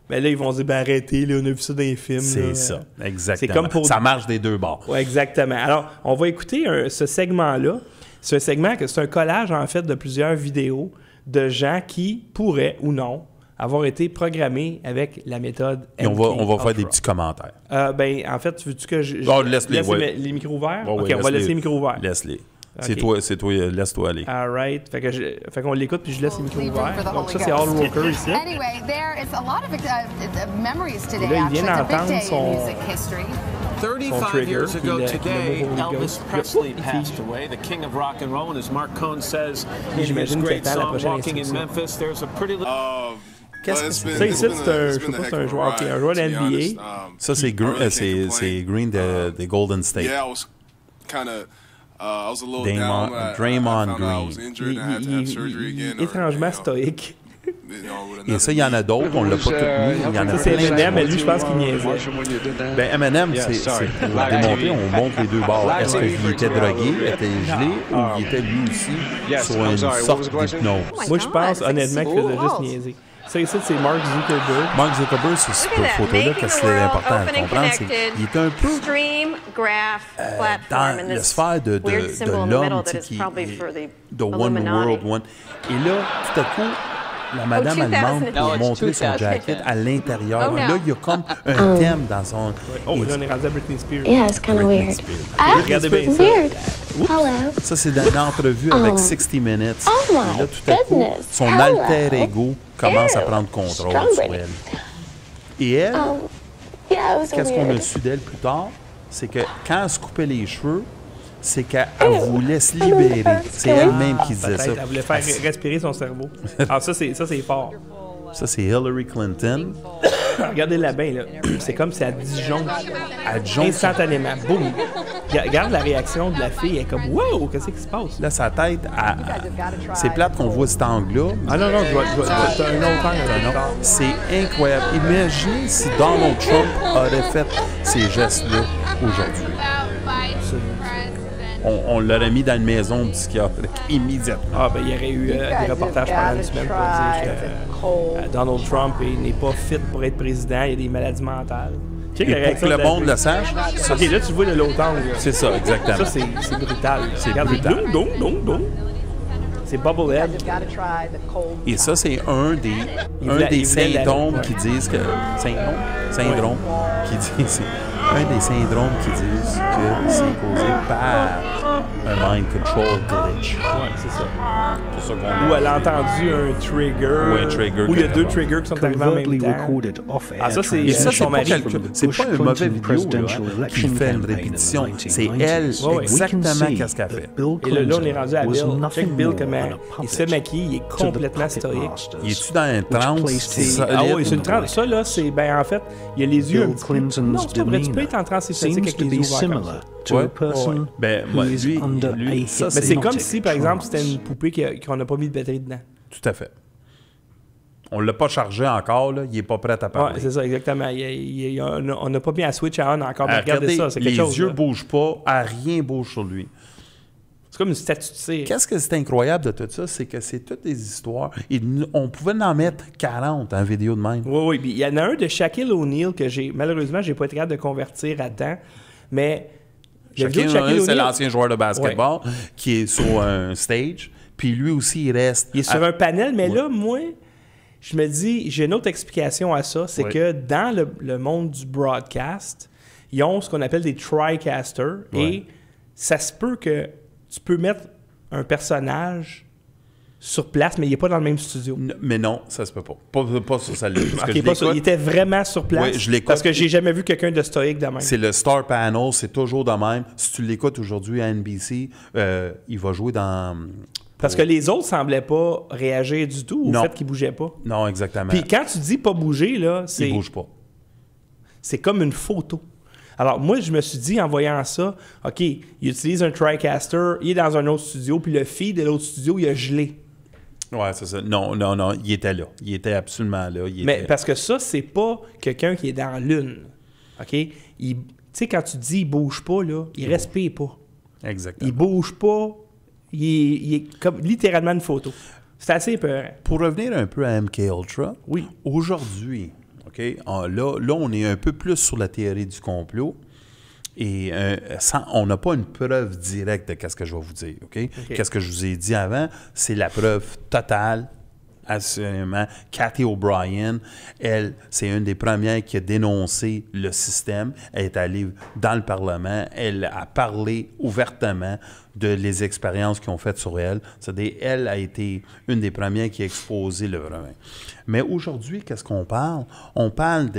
ben là, ils vont dire, ben arrêtez, là, on a vu ça dans les films. C'est ça, exactement. C'est comme ça marche des deux bords. Oui, exactement. Alors, on va écouter ce segment-là. C'est un segment, c'est un collage, en fait, de plusieurs vidéos de gens qui pourraient ou non avoir été programmés avec la méthode MK. Et on va faire des petits commentaires. En fait, veux-tu que je laisse les micros ouverts? OK, on va laisser les micros ouverts. Laisse-les. Okay. C'est toi, laisse-toi aller. All right. Fait qu'on l'écoute puis je laisse les micros ouverts. Donc ça, c'est Al Roker ici. Et là, il vient d'entendre son 35 years ago today, Elvis Presley passed away. The king of rock and roll, and as Mark Cohn says in his great song "Walking in Memphis," there's a pretty. Qu'est-ce que c'est? Ça ici, c'est un joueur qui est un joueur de NBA. Ça, c'est Green des Golden State. Yeah, I was kind of. I was a little down. Draymond Green. Il est étrangement stoïque. Et ça, il y en a d'autres, on ne l'a pas tout mis. Il y en a c'est Eminem, mais lui, je pense qu'il niaisait. Ben, Eminem, c'est pour démontrer, on montre les deux bords. Est-ce qu'il était drogué, était gelé, ou il était lui aussi sur une sorte d'hypnose? Moi, je pense honnêtement qu'il faisait juste niaiser. Ça ici, c'est Mark Zuckerberg. Mark Zuckerberg, sur cette photo-là, qu'est-ce qui est important à comprendre, c'est qu'il est un peu dans la sphère de l'homme, de One World, One. Et là, tout à coup, la madame allemande pour montrer son jacket à l'intérieur. Là, il y a comme un thème dans son... Oh, là, on est rendu à Britney Spears. Yeah, it's kind of weird. Regardez bien ça. Weird. Hello. Ça, c'est dans une entrevue avec 60 Minutes. Oh my et là, tout à coup, son alter ego commence à prendre contrôle sur elle. Et elle, qu'est-ce qu'on a su d'elle plus tard? C'est que quand elle se coupait les cheveux, c'est qu'elle voulait se libérer. C'est elle-même qui disait ça. Elle voulait faire respirer son cerveau. Alors ça, c'est fort. Ça, c'est Hillary Clinton. Regardez-la bien, là. C'est comme si elle disjoncte instantanément. Boum! Regarde la réaction de la fille. Elle est comme « Wow! Qu'est-ce qui se passe? » Là, sa tête, c'est plate qu'on voit cet angle-là. Ah non, non, c'est un autre angle. C'est incroyable. Imaginez si Donald Trump aurait fait ces gestes-là aujourd'hui. on l'aurait mis dans une maison psychiatrique immédiatement. Ah, ben il y aurait eu des reportages pendant une semaine pour dire que Donald Trump n'est pas fit pour être président, il y a des maladies mentales. Et pour que le monde le sache. OK, là, tu vois de l'autre angle. C'est ça, exactement. Ça, c'est brutal. C'est brutal. C'est Bubblehead. Et ça, c'est un des symptômes qui disent que... Syndrome qui disent... Un des syndromes qui disent que c'est causé par un mind control glitch. Ouais, c'est ça. C'est ça qu'on Ou elle a entendu un trigger. Ou un trigger. Ou il y a deux triggers qui sont arrivés en même temps. Ah, ça, c'est son mari. C'est pas un mauvais vidéo là, qui fait une répétition. C'est elle, exactement qu'est-ce qu'elle fait. Et là, on est rendu à Bill. Check Bill comment il se maquille, il est complètement stoïque. Il est-tu dans un transe? Ah oui, c'est une transe. Ça, là, c'est... Ben, en fait, il y a les yeux un petit peu... Non, c'est pas vrai. Tu peux être en transe hypnotique avec les yeux ouverts comme ça. Ben, moi, lui, ça, c'est comme si, par exemple, c'était une poupée qu'on n'a pas mis de batterie dedans. Tout à fait. On ne l'a pas chargé encore, là. Il n'est pas prêt à parler. Oui, c'est ça, exactement. On n'a pas mis à switch à on encore. Mais regardez ça, c'est quelque chose. Les yeux ne bougent pas, rien bouge sur lui. C'est comme une statue de cire. Qu'est-ce que c'est incroyable de tout ça? C'est que c'est toutes des histoires. On pouvait en mettre 40 en vidéo de même. Oui, oui. Puis il y en a un de Shaquille O'Neal que malheureusement, j'ai pas été capable de convertir à temps. Mais Shaquille O'Neal, c'est l'ancien joueur de basketball qui est sur un stage. Puis lui aussi, il reste... Il est sur un panel, mais là, moi, je me dis, j'ai une autre explication à ça. C'est que dans le monde du broadcast, ils ont ce qu'on appelle des TriCasters. Et ça se peut que tu peux mettre un personnage sur place, mais il n'est pas dans le même studio. Mais non, ça se peut pas. Pas sur celle-là. Il était vraiment sur place. Oui, je l'écoute. Parce que j'ai jamais vu quelqu'un de stoïque de même. C'est le Star Panel, c'est toujours de même. Si tu l'écoutes aujourd'hui à NBC, il va jouer dans... Parce que les autres semblaient pas réagir du tout au fait qu'ils bougeaient pas. Non, exactement. Puis quand tu dis pas bouger, là, c'est... Ils bougent pas. C'est comme une photo. Alors, moi, je me suis dit, en voyant ça, OK, il utilise un TriCaster, il est dans un autre studio, puis le feed de l'autre studio, il a gelé. Ouais, c'est ça. Non, il était là. Il était absolument là. Mais parce que ça, c'est pas quelqu'un qui est dans la Lune. OK? Tu sais, quand tu dis il bouge pas, là, il respire pas. Exactement. Il bouge pas. Il est comme littéralement une photo. C'est assez peurant. Pour revenir un peu à MKUltra, oui. Aujourd'hui, OK, là, on est un peu plus sur la théorie du complot. Et on n'a pas une preuve directe de ce que je vais vous dire. OK? Qu'est-ce que je vous ai dit avant? C'est la preuve totale, assurément. Cathy O'Brien, elle, c'est une des premières qui a dénoncé le système. Elle est allée dans le Parlement. Elle a parlé ouvertement de les expériences qu'ils ont faites sur elle. C'est-à-dire, elle a été une des premières qui a exposé le vrai. Mais aujourd'hui, qu'est-ce qu'on parle? On parle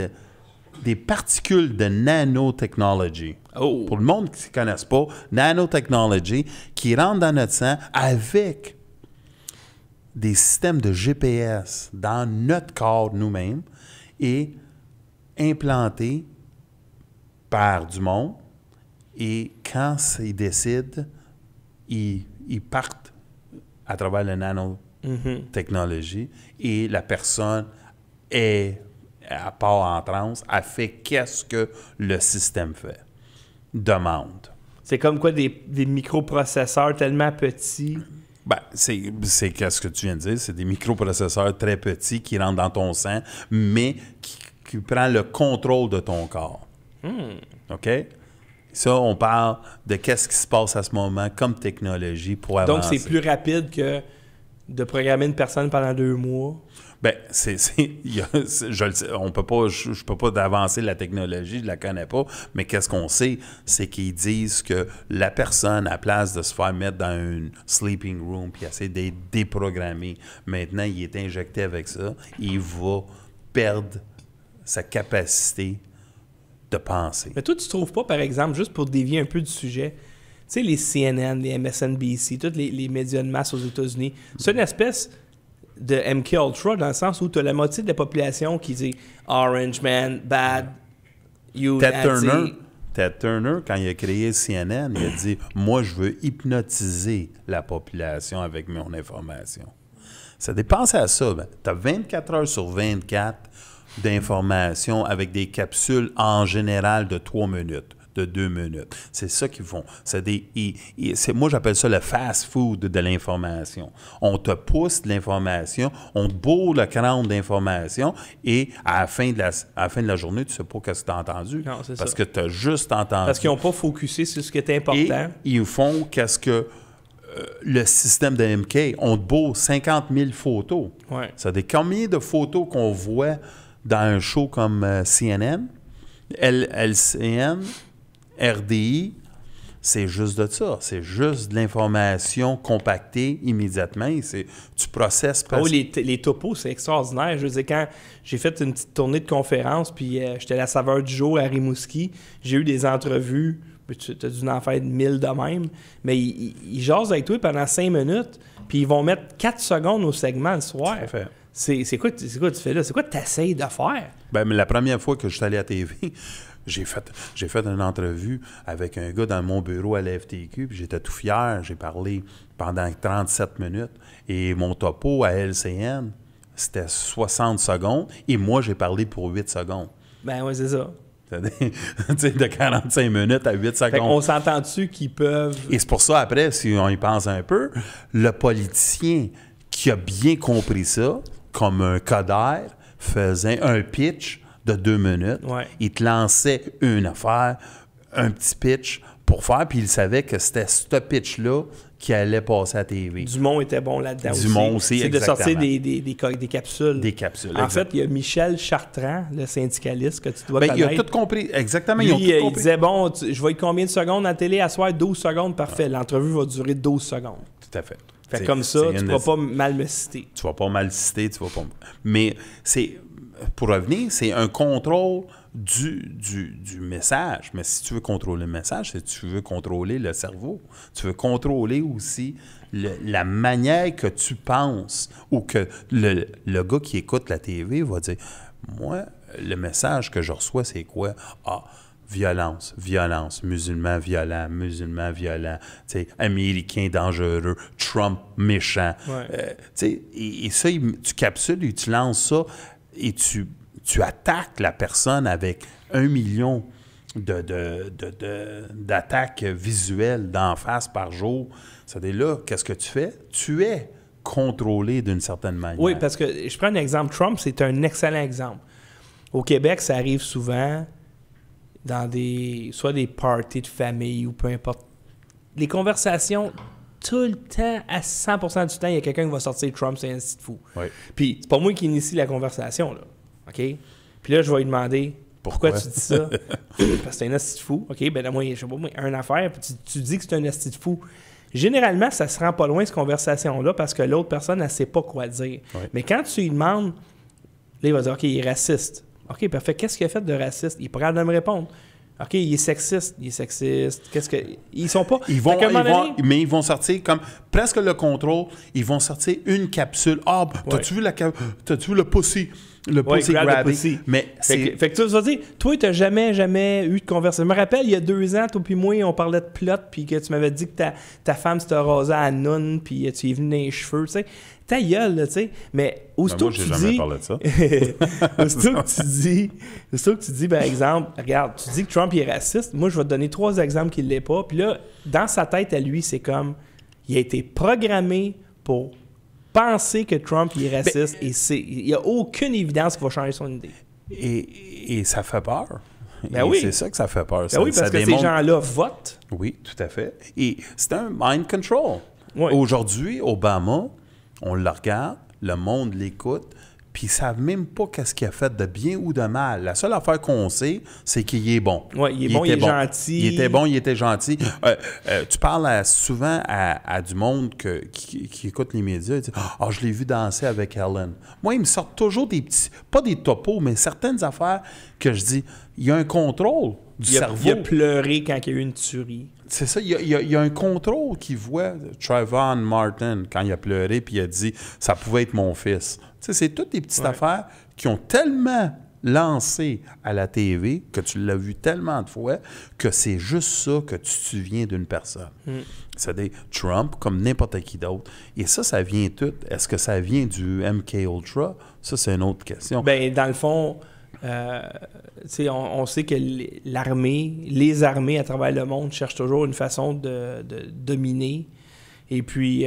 des particules de nanotechnology. Oh. Pour le monde qui ne connaisse pas, nanotechnology, qui rentre dans notre sang avec des systèmes de GPS dans notre corps nous-mêmes et implantés par du monde. Et quand ils décident, ils partent à travers la nanotechnologie et la personne est... à part en transe, elle fait qu'est-ce que le système fait. Demande. C'est comme quoi des microprocesseurs tellement petits? Ben, c'est qu'est-ce que tu viens de dire. C'est des microprocesseurs très petits qui rentrent dans ton sang, mais qui prennent le contrôle de ton corps. OK? Ça, on parle de qu'est-ce qui se passe à ce moment comme technologie pour avancer. Donc, c'est plus rapide que de programmer une personne pendant 2 mois? Bien, on peut pas, je peux pas avancer la technologie, je la connais pas, mais qu'est-ce qu'on sait, c'est qu'ils disent que la personne, à place de se faire mettre dans une sleeping room puis essayer d'être déprogrammé, maintenant, il est injecté avec ça, il va perdre sa capacité de penser. Mais toi, tu trouves pas, par exemple, juste pour dévier un peu du sujet, tu sais, les CNN, les MSNBC, tous les médias de masse aux États-Unis, c'est une espèce de MKUltra dans le sens où tu as la moitié de la population qui dit « Orange man, bad, you Ted Turner, quand il a créé CNN, il a dit « Moi, je veux hypnotiser la population avec mon information. » Ça dépense à ça. Tu as 24 heures sur 24 d'informations avec des capsules en général de 3 minutes. de 2 minutes. C'est ça qu'ils font. Moi, j'appelle ça le fast-food de l'information. On te pousse de l'information, on te bourre le crâne d'information et à la fin de la journée, tu ne sais pas ce que tu as entendu. Non, c'est parce ça. que tu as juste entendu. Parce qu'ils n'ont pas focusé sur ce qui était important. Et ils font qu'est-ce que le système de MK, on te bourre 50 000 photos. Ouais. C'est combien de photos qu'on voit dans un show comme CNN, LCN, RDI, c'est juste de ça. C'est juste de l'information compactée immédiatement. Tu processes... Oui, les topos, c'est extraordinaire. Je veux dire, quand j'ai fait une petite tournée de conférence, puis j'étais la saveur du jour à Rimouski, j'ai eu des entrevues, tu as dû en faire 1000 de même, mais ils jasent avec toi pendant 5 minutes, puis ils vont mettre 4 secondes au segment le soir. C'est quoi tu fais là? C'est quoi que tu essayes de faire? Ben, mais la première fois que je suis allé à TV, j'ai fait une entrevue avec un gars dans mon bureau à la FTQ, puis j'étais tout fier. J'ai parlé pendant 37 minutes. Et mon topo à LCN, c'était 60 secondes. Et moi, j'ai parlé pour 8 secondes. Ben oui, c'est ça. De 45 minutes à 8 secondes. On s'entend-tu qu'ils peuvent... Et c'est pour ça, après, si on y pense un peu, le politicien qui a bien compris ça, comme un codeur, faisait un pitch de 2 minutes. Ouais. Il te lançait une affaire, un petit pitch pour faire, puis il savait que c'était ce pitch-là qui allait passer à la TV. Dumont était bon là-dedans aussi. Dumont aussi, c'est exactement. de sortir des capsules. Des capsules, En fait, il y a Michel Chartrand, le syndicaliste que tu dois connaître. Il a tout compris, exactement. Lui, il disait, bon, je vais être combien de secondes à la télé à soir? 12 secondes, parfait. L'entrevue va durer 12 secondes. Tout à fait. Fait comme ça, tu ne vas pas mal me citer. Tu vas pas mal citer, tu vas pas... Mais pour revenir, c'est un contrôle du message. Mais si tu veux contrôler le message, c'est que tu veux contrôler le cerveau. Tu veux contrôler aussi la manière que tu penses ou que le gars qui écoute la TV va dire « Moi, le message que je reçois, c'est quoi? Ah, violence, musulman violent, américain dangereux, Trump méchant. Ouais. Et ça, tu capsules et tu lances ça et tu attaques la personne avec 1 million d'attaques visuelles d'en face par jour. C'est-à-dire là, qu'est-ce que tu fais? Tu es contrôlé d'une certaine manière. Oui, parce que je prends un exemple. Trump, c'est un excellent exemple. Au Québec, ça arrive souvent dans soit des parties de famille ou peu importe. Les conversations, tout le temps, à 100% du temps, il y a quelqu'un qui va sortir Trump, c'est un site fou. Oui. Puis c'est pas moi qui initie la conversation, là. OK? Puis là, je vais lui demander pourquoi tu dis ça? Parce que c'est un asti de fou. OK, ben là, moi, je sais pas, moi, une affaire, puis tu dis que c'est un asti de fou. Généralement, ça se rend pas loin, cette conversation-là, parce que l'autre personne, elle sait pas quoi dire. Oui. Mais quand tu lui demandes, là, il va dire, OK, il est raciste. OK, parfait. Qu'est-ce qu'il a fait de raciste? Il est pas capable de me répondre. OK, il est sexiste. Qu'est-ce que... Ils sont pas... Mais ils vont sortir comme presque le contrôle. Ils vont sortir une capsule. Ah, t'as-tu vu le pussy? Le pussy grabbing. Mais fait que tu vas dire, toi, t'as jamais eu de conversation. Je me rappelle, il y a 2 ans, toi puis moi, on parlait de plot, puis que tu m'avais dit que ta femme s'était rasée à noun, puis tu es venu dans les cheveux, tu sais. Ta gueule, là, tu sais. Mais aussitôt que tu dis... Moi, j'ai jamais parlé de ça. aussitôt que tu dis, par exemple, regarde, tu dis que Trump il est raciste. Moi, je vais te donner 3 exemples qu'il l'est pas. Puis là, dans sa tête à lui, c'est comme, il a été programmé pour penser que Trump il est raciste et il n'y a aucune évidence qu'il va changer son idée. Et ça fait peur. Ben oui. C'est ça que ça fait peur. Ben oui, parce que ces gens-là votent. Oui, tout à fait. Et c'est un mind control. Oui. Aujourd'hui, Obama, on le regarde, le monde l'écoute, puis ils ne savent même pas qu'est-ce qu'il a fait de bien ou de mal. La seule affaire qu'on sait, c'est qu'il est bon. Oui, il est gentil. Il était bon, il était gentil. Tu parles souvent à du monde qui écoute les médias et dit « Ah, je l'ai vu danser avec Ellen. » Moi, ils me sortent toujours des petits, pas des topos, mais certaines affaires que je dis, il y a un contrôle du cerveau. Il a pleuré quand il y a eu une tuerie. C'est ça, il y a un contrôle qui voit Trayvon Martin quand il a pleuré puis il a dit « Ça pouvait être mon fils ». Tu sais, c'est toutes des petites affaires qui ont tellement lancé à la TV, que tu l'as vu tellement de fois, que c'est juste ça que tu te souviens d'une personne. C'est-à-dire Trump, comme n'importe qui d'autre. Et ça vient tout. Est-ce que ça vient du MK Ultra? Ça, c'est une autre question. Bien, dans le fond, On sait que les armées à travers le monde cherchent toujours une façon de dominer. Et puis,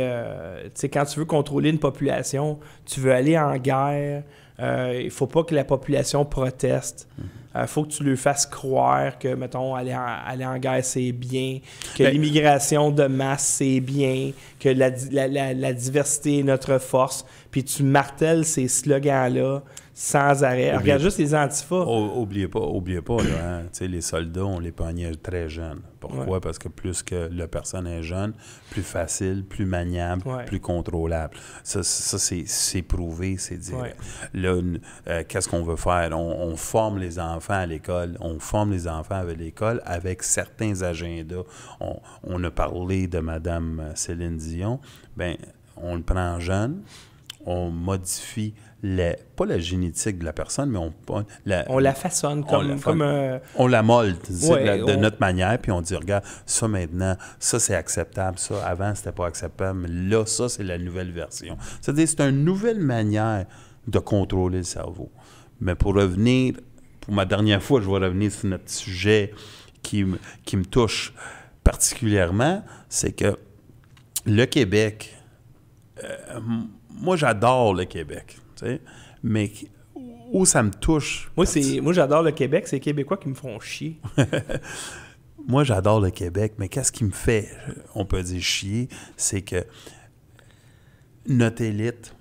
quand tu veux contrôler une population, tu veux aller en guerre, il ne faut pas que la population proteste. Il faut que tu lui fasses croire que, mettons, aller en guerre, c'est bien, que l'immigration de masse, c'est bien, que la diversité est notre force. Puis tu martèles ces slogans-là sans arrêt. Regarde juste les antifas. Oubliez pas là, les soldats, on les pognait très jeunes. Pourquoi? Parce que plus que la personne est jeune, plus facile, plus maniable, plus contrôlable. Ça c'est prouvé, c'est direct. Là, qu'est-ce qu'on veut faire? On forme les enfants à l'école. On forme les enfants à l'école avec certains agendas. On a parlé de Mme Céline Dion. Bien, on le prend jeune, on modifie pas la génétique de la personne, mais on la façonne on la molde de notre manière, puis on dit, regarde, ça maintenant, ça c'est acceptable, ça avant c'était pas acceptable, mais là, ça c'est la nouvelle version. C'est-à-dire, c'est une nouvelle manière de contrôler le cerveau. Mais pour ma dernière fois, je vais revenir sur notre sujet qui me touche particulièrement, c'est que le Québec, moi j'adore le Québec. Mais où ça me touche... Moi, j'adore le Québec, c'est les Québécois qui me font chier. Moi, j'adore le Québec, mais qu'est-ce qui me fait, on peut dire, chier, c'est que notre élite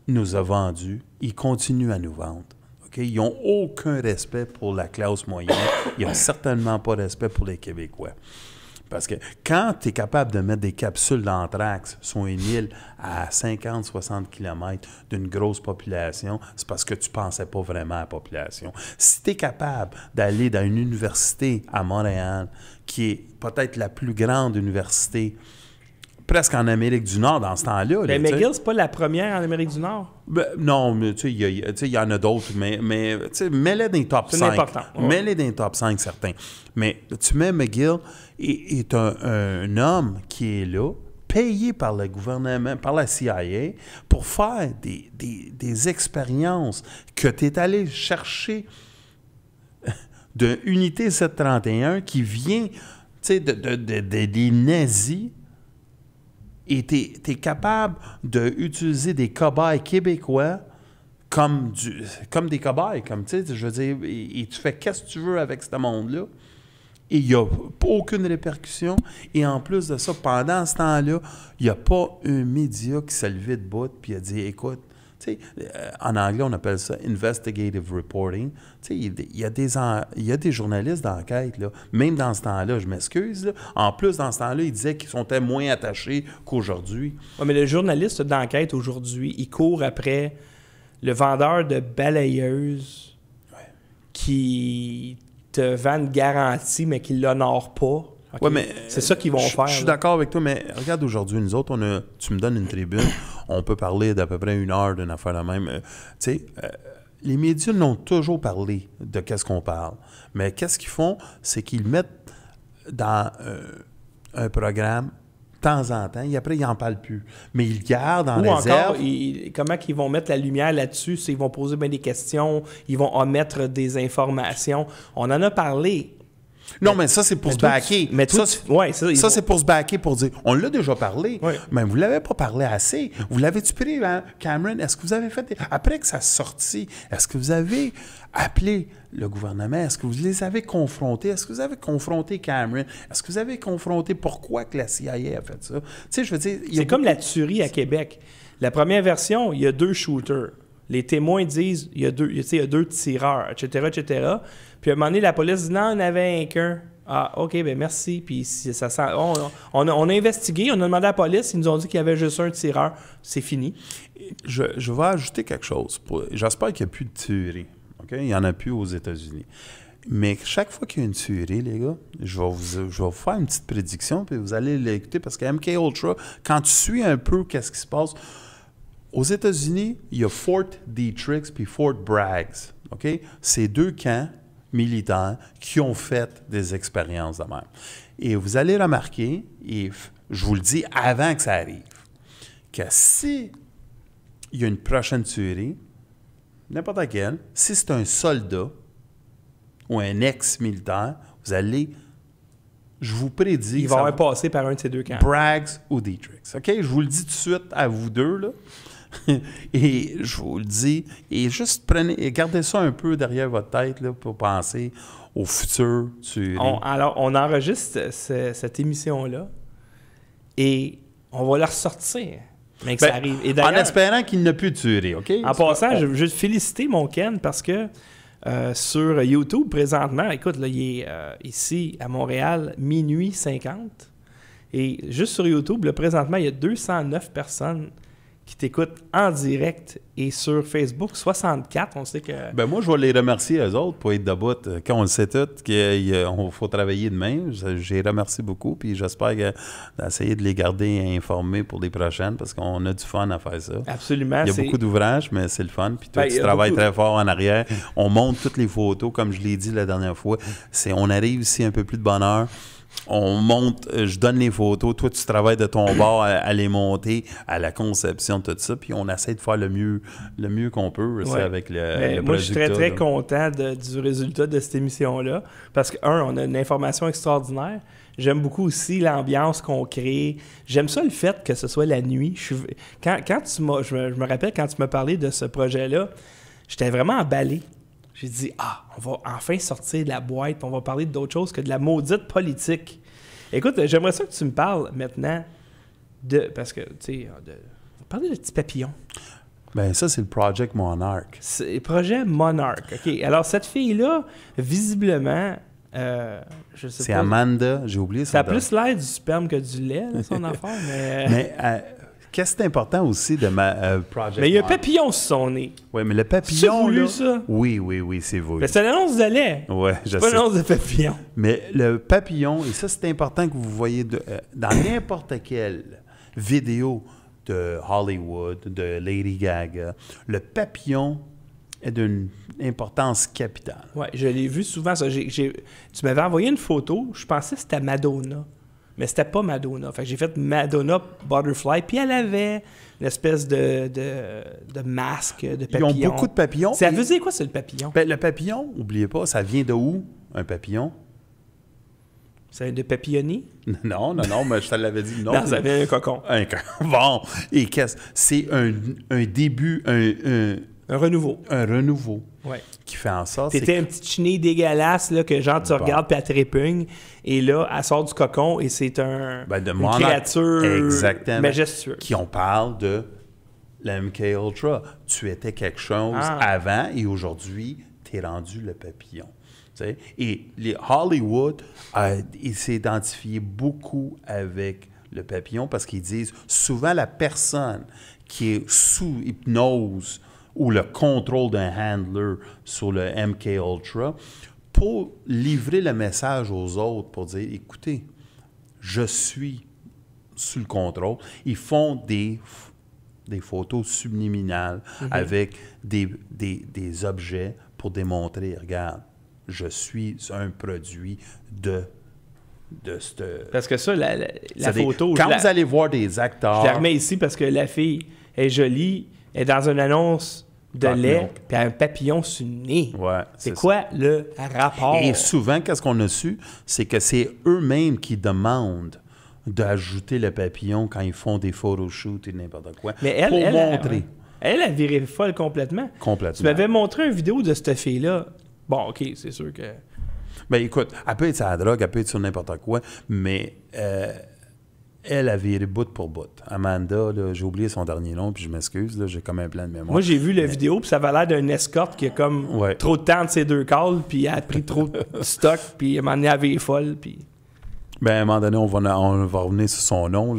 nous a vendus, ils continuent à nous vendre. Okay? Ils n'ont aucun respect pour la classe moyenne, ils n'ont certainement pas de respect pour les Québécois. Parce que quand tu es capable de mettre des capsules d'anthrax sur une île à 50-60 km d'une grosse population, c'est parce que tu ne pensais pas vraiment à la population. Si tu es capable d'aller dans une université à Montréal, qui est peut-être la plus grande université presque en Amérique du Nord dans ce temps-là. Mais McGill, c'est pas la première en Amérique du Nord? Non, mais tu sais, il y en a d'autres, mais mets-les dans les top 5. C'est important. Ouais. Mets-les dans les top 5, certains. Mais tu mets McGill est un homme qui est là, payé par le gouvernement, par la CIA, pour faire des expériences que tu es allé chercher de Unité 731 qui vient, tu sais, des nazis. Et tu es capable d'utiliser des cobayes québécois comme des cobayes, comme, tu sais, je veux dire, et tu fais qu'est-ce que tu veux avec ce monde-là. Et il n'y a aucune répercussion. Et en plus de ça, pendant ce temps-là, il n'y a pas un média qui s'est levé de bout puis a dit, écoute, tu sais, en anglais, on appelle ça « investigative reporting ». Tu sais, il y a des journalistes d'enquête, là. Même dans ce temps-là, je m'excuse, là. En plus, dans ce temps-là, ils disaient qu'ils sont moins attachés qu'aujourd'hui. Oui, mais le journaliste d'enquête, aujourd'hui, il court après le vendeur de balayeuses qui te vend une garantie, mais qui ne l'honore pas. Okay. Ouais, mais c'est ça qu'ils vont faire. Je suis d'accord avec toi, mais regarde aujourd'hui, nous autres, tu me donnes une tribune, on peut parler d'à peu près 1 heure d'une affaire la même. Tu sais, les médias n'ont toujours parlé de qu'est-ce qu'on parle. Mais qu'est-ce qu'ils font, c'est qu'ils mettent dans un programme de temps en temps, et après, ils n'en parlent plus. Mais ils gardent en réserve. Encore, comment ils vont mettre la lumière là-dessus? Ils vont poser bien des questions, ils vont omettre des informations. On en a parlé. Non, mais ça, c'est pour se backer. Mais ça, c'est pour se backer, pour dire, on l'a déjà parlé, mais vous ne l'avez pas parlé assez. Vous l'avez-tu pris, hein, Cameron? Est-ce que vous avez fait... Après que ça sorti, est-ce que vous avez appelé le gouvernement? Est-ce que vous les avez confrontés? Est-ce que vous avez confronté Cameron? Est-ce que vous avez confronté pourquoi que la CIA a fait ça? Tu sais, je veux dire... C'est comme la tuerie à Québec. La première version, il y a 2 shooters. Les témoins disent il y a 2 tireurs, etc., etc. Puis à un moment donné, la police dit non, on avait qu'un. Ah, OK, bien merci. Puis ça sent, on a investigué, on a demandé à la police, ils nous ont dit qu'il y avait juste un tireur. C'est fini. Je vais ajouter quelque chose. J'espère qu'il n'y a plus de tuerie. Okay? Il n'y en a plus aux États-Unis. Mais chaque fois qu'il y a une tuerie, les gars, je vais vous faire une petite prédiction, puis vous allez l'écouter, parce que MKUltra, quand tu suis un peu qu'est-ce qui se passe, aux États-Unis, il y a Fort Detrick puis Fort Bragg. Okay? C'est 2 camps militaires qui ont fait des expériences de même. Et vous allez remarquer, et je vous le dis avant que ça arrive, que si il y a une prochaine tuerie, n'importe laquelle, si c'est un soldat ou un ex-militaire, vous allez, je vous prédis... Il va avoir passé par un de ces deux camps. Braggs ou Dietrich. OK? Je vous le dis tout de suite à vous deux, là. Et je vous le dis, et juste gardez ça un peu derrière votre tête là, pour penser au futur tuerie. Alors, on enregistre cette émission-là et on va la ressortir. Mais que ça arrive. Et en espérant qu'il n'y ait plus de tuerie, OK? En passant, je veux juste féliciter mon Ken parce que sur YouTube, présentement, écoute, là, il est ici à Montréal, minuit 50. Et juste sur YouTube, là, présentement, il y a 209 personnes qui t'écoutent en direct, et sur Facebook, 64, on sait que... Ben moi, je vais les remercier, eux autres, pour être debout. Quand on le sait tout, qu'il faut travailler demain, je les remercie beaucoup, puis j'espère d'essayer de les garder informés pour les prochaines, parce qu'on a du fun à faire ça. Absolument. Il y a beaucoup d'ouvrages, mais c'est le fun, puis toi, tu travailles très fort en arrière. On monte toutes les photos, comme je l'ai dit la dernière fois. On arrive ici un peu plus de bonne heure. On monte, je donne les photos, toi tu travailles de ton bord à les monter, à la conception de tout ça, puis on essaie de faire le mieux qu'on peut avec le moi, je suis très, très content du résultat de cette émission-là, parce que, on a une information extraordinaire. J'aime beaucoup aussi l'ambiance qu'on crée. J'aime ça le fait que ce soit la nuit. Je me rappelle quand tu m'as parlé de ce projet-là, j'étais vraiment emballé. J'ai dit, on va enfin sortir de la boîte, on va parler d'autre chose que de la maudite politique. Écoute, j'aimerais ça que tu me parles maintenant parce que, tu sais, on va parler de petits papillons. Ben ça, c'est le Project Monarch. C'est le projet Monarch. OK. Alors, cette fille-là, visiblement, je sais pas. C'est Amanda, j'ai oublié son Ça a plus l'air du sperme que du lait, là, son affaire, mais... Mais... qu'est-ce qui est important aussi de ma Project Mais il y a un papillon sur son nez. Oui, mais le papillon, c'est voulu, là, ça? Oui, c'est voulu. Mais c'est une annonce de lait. Oui, je sais. C'est pas une annonce de papillon. Mais le papillon, et ça, c'est important que vous voyez dans n'importe quelle vidéo de Hollywood, de Lady Gaga, le papillon est d'une importance capitale. Oui, je l'ai vu souvent. Ça. Tu m'avais envoyé une photo, je pensais que c'était Madonna. Mais c'était pas Madonna. Fait que j'ai fait Madonna Butterfly, puis elle avait une espèce de masque de papillon. Ils ont beaucoup de papillons. Ça veut dire quoi, c'est le papillon? Ben, le papillon, n'oubliez pas, ça vient de où, un papillon? Ça vient de papillonner? Non, mais je te l'avais dit. Non, ça vient d'un cocon. Un cocon. Bon. Et c'est un début, un renouveau. Un renouveau. Oui. Qui fait en sorte... T'étais un petit chenille dégueulasse, là, que genre tu regardes puis elle te répugne. Et là, elle sort du cocon et c'est une créature majestueuse. Qui on parle de la MK Ultra. Tu étais quelque chose avant et aujourd'hui, tu es rendu le papillon. T'sais? Et Hollywood, il s'est identifié beaucoup avec le papillon parce qu'ils disent souvent la personne qui est sous hypnose ou le contrôle d'un handler sur le MK Ultra, pour livrer le message aux autres, pour dire, écoutez, je suis sous le contrôle. Ils font des photos subliminales avec des objets pour démontrer, regarde, je suis un produit de cette... Parce que ça, la photo... Quand vous allez voir des acteurs... Je la remets ici parce que la fille est jolie, est dans une annonce de lait, puis un papillon sur le nez. Ouais, c'est quoi le rapport? Et souvent, qu'est-ce qu'on a su? C'est que c'est eux-mêmes qui demandent d'ajouter le papillon quand ils font des photoshoots et n'importe quoi. Mais elle montrer. Elle viré folle complètement. Complètement. Tu m'avais montré une vidéo de cette fille-là. Bon, OK, c'est sûr que... Ben écoute, elle peut être sur la drogue, elle peut être sur n'importe quoi, mais... elle a viré bout pour bout. Amanda, là, j'ai oublié son dernier nom, puis je m'excuse, là, j'ai comme un plan de mémoire. Moi, j'ai vu la vidéo, puis ça avait l'air d'un escorte qui a comme trop de temps de ses deux calls, puis elle a pris trop de stock, puis à un moment donné, elle avait folle, puis... Ben, à un moment donné, on va revenir sur son nom.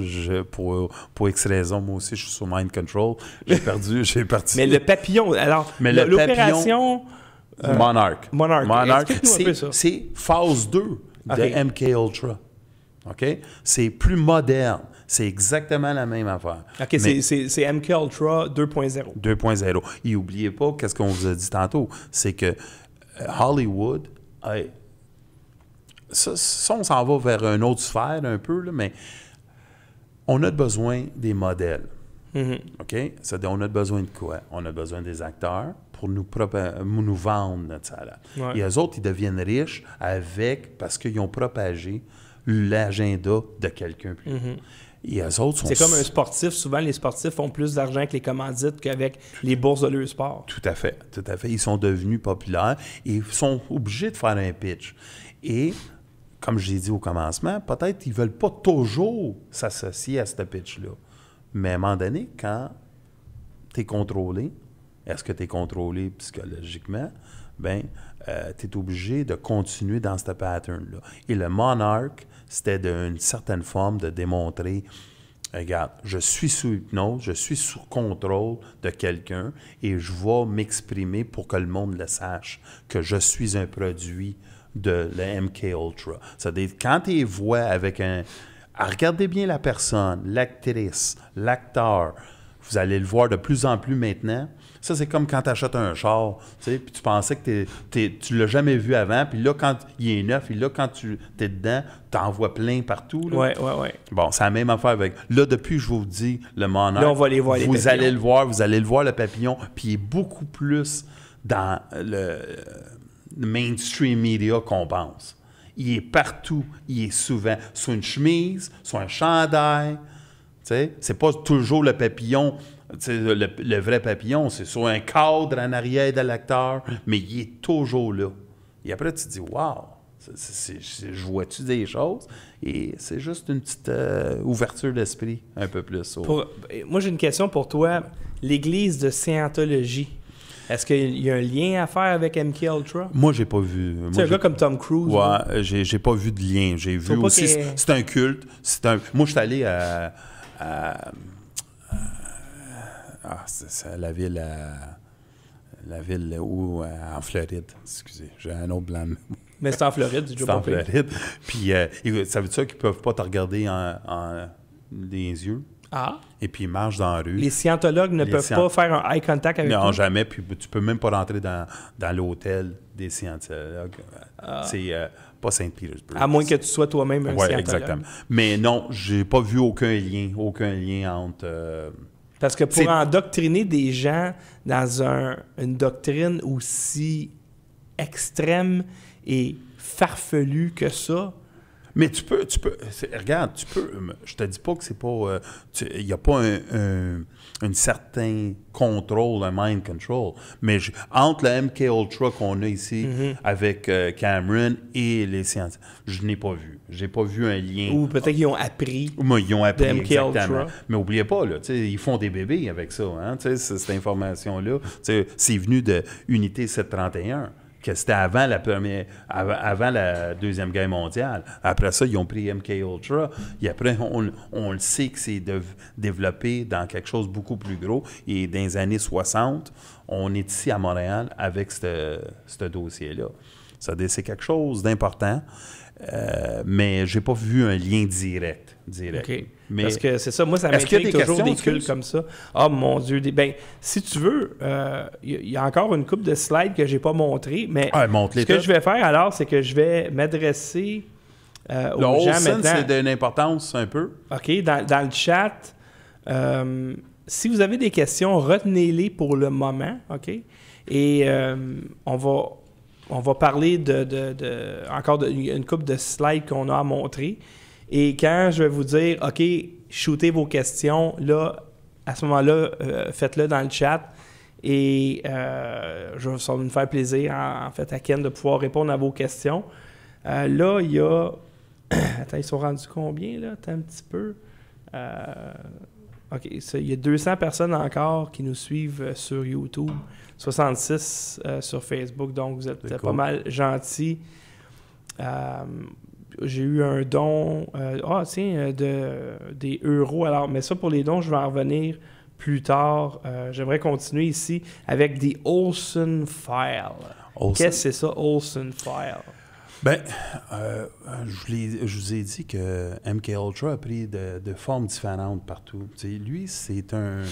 Pour X raisons, moi aussi, je suis sur Mind Control. J'ai parti. Mais le papillon, alors, l'opération... Monarch. C'est phase 2 de MK Ultra. OK? C'est plus moderne. C'est exactement la même affaire. OK, c'est MK Ultra 2.0. 2.0. Et n'oubliez pas, qu'est-ce qu'on vous a dit tantôt, c'est que Hollywood, ça, on s'en va vers une autre sphère un peu, là, mais on a besoin des modèles. OK? C'est-à-dire, on a besoin de quoi? On a besoin des acteurs pour nous vendre notre salaire. Ouais. Et eux autres, ils deviennent riches parce qu'ils ont propagé l'agenda de quelqu'un plus. Et eux autres sont... C'est comme un sportif. Souvent, les sportifs font plus d'argent avec les commandites qu'avec les bourses de leur sport. Tout à fait, tout à fait. Ils sont devenus populaires et ils sont obligés de faire un pitch. Et, comme je l'ai dit au commencement, peut-être qu'ils ne veulent pas toujours s'associer à ce pitch-là. Mais à un moment donné, quand tu es contrôlé, est-ce que tu es contrôlé psychologiquement? Bien, tu es obligé de continuer dans ce pattern-là. Et le Monarch, c'était d'une certaine forme de démontrer, regarde, je suis sous hypnose, je suis sous contrôle de quelqu'un et je vais m'exprimer pour que le monde le sache, que je suis un produit de la MK Ultra. C'est-à-dire, quand tu les vois avec regardez bien la personne, l'actrice, l'acteur, vous allez le voir de plus en plus maintenant. Ça, c'est comme quand tu achètes un char, tu sais, puis tu pensais que tu l'as jamais vu avant, puis là, quand il est neuf, et là, quand tu es dedans, tu en vois plein partout. Oui. Bon, c'est la même affaire avec... Là, depuis que je vous dis, le Monarch, là, on va les voir, vous allez le voir, le papillon, puis il est beaucoup plus dans le mainstream media qu'on pense. Il est partout, il est souvent sur une chemise, sur un chandail, tu sais, c'est pas toujours le papillon... Le vrai papillon, c'est sur un cadre en arrière de l'acteur, mais il est toujours là. Et après, tu te dis, wow, je vois-tu des choses? Et c'est juste une petite ouverture d'esprit, un peu plus. Moi, j'ai une question pour toi. L'Église de Scientologie, est-ce qu'il y a un lien à faire avec MK Ultra? Moi, j'ai pas vu. C'est un gars comme Tom Cruise. Ouais, j'ai pas vu de lien. J'ai vu aussi, c'est un culte. Moi, je suis allé c'est la ville où, en Floride. Excusez, j'ai un autre blanc. Mais c'est en Floride, c'est en Floride. Puis, ça veut dire qu'ils peuvent pas te regarder dans les yeux. Ah. Et puis, ils marchent dans la rue. Les scientologues ne peuvent pas faire un eye contact avec toi? Non, jamais. Puis, tu peux même pas rentrer dans l'hôtel des scientologues. C'est pas Saint-Pétersbourg. À moins que tu sois toi-même un scientologue. Exactement. Mais non, j'ai pas vu aucun lien entre... Parce que pour endoctriner des gens dans une doctrine aussi extrême et farfelue que ça... Mais tu peux regarde, je te dis pas que c'est pas... Il n'y a pas un certain contrôle, un mind control, mais entre le MK Ultra qu'on a ici avec Cameron et les scientifiques, je n'ai pas vu. J'ai pas vu un lien. Ou peut-être qu'ils ont appris. Ils ont appris, de MK exactement. Ultra. Mais n'oubliez pas, là, ils font des bébés avec ça. Hein, cette information-là, c'est venu de Unité 731. Que c'était avant la Deuxième Guerre mondiale. Après ça, ils ont pris MK Ultra. Et après, on le sait que c'est développé dans quelque chose de beaucoup plus gros. Et dans les années 60, on est ici à Montréal avec ce dossier-là. C'est quelque chose d'important, mais j'ai pas vu un lien direct. OK. Mais parce que c'est ça, moi, ça m'intrigue toujours des cultes comme ça. Ah, mon Dieu. Si tu veux, il y a encore une couple de slides que j'ai pas montrées, mais ce que je vais faire alors, c'est que je vais m'adresser aux gens maintenant. C'est d'une importance un peu. OK, dans le chat, si vous avez des questions, retenez-les pour le moment, OK? Et on va parler encore d'une couple de slides qu'on a à montrer. Et quand je vais vous dire, OK, shootez vos questions, là, à ce moment-là, faites-le dans le chat. Et ça va me faire plaisir, en fait, à Ken de pouvoir répondre à vos questions. Là, il y a... Attends, ils sont rendus combien, là? Attends un petit peu. OK, il y a 200 personnes encore qui nous suivent sur YouTube, 66 sur Facebook, donc vous êtes pas mal gentils. J'ai eu un don, des euros. Alors, mais ça, pour les dons, je vais en revenir plus tard. J'aimerais continuer ici avec des Olsen Files. Qu'est-ce que c'est ça, Olsen Files? Bien, je vous ai dit que MK Ultra a pris de formes différentes partout. T'sais, lui, c'est un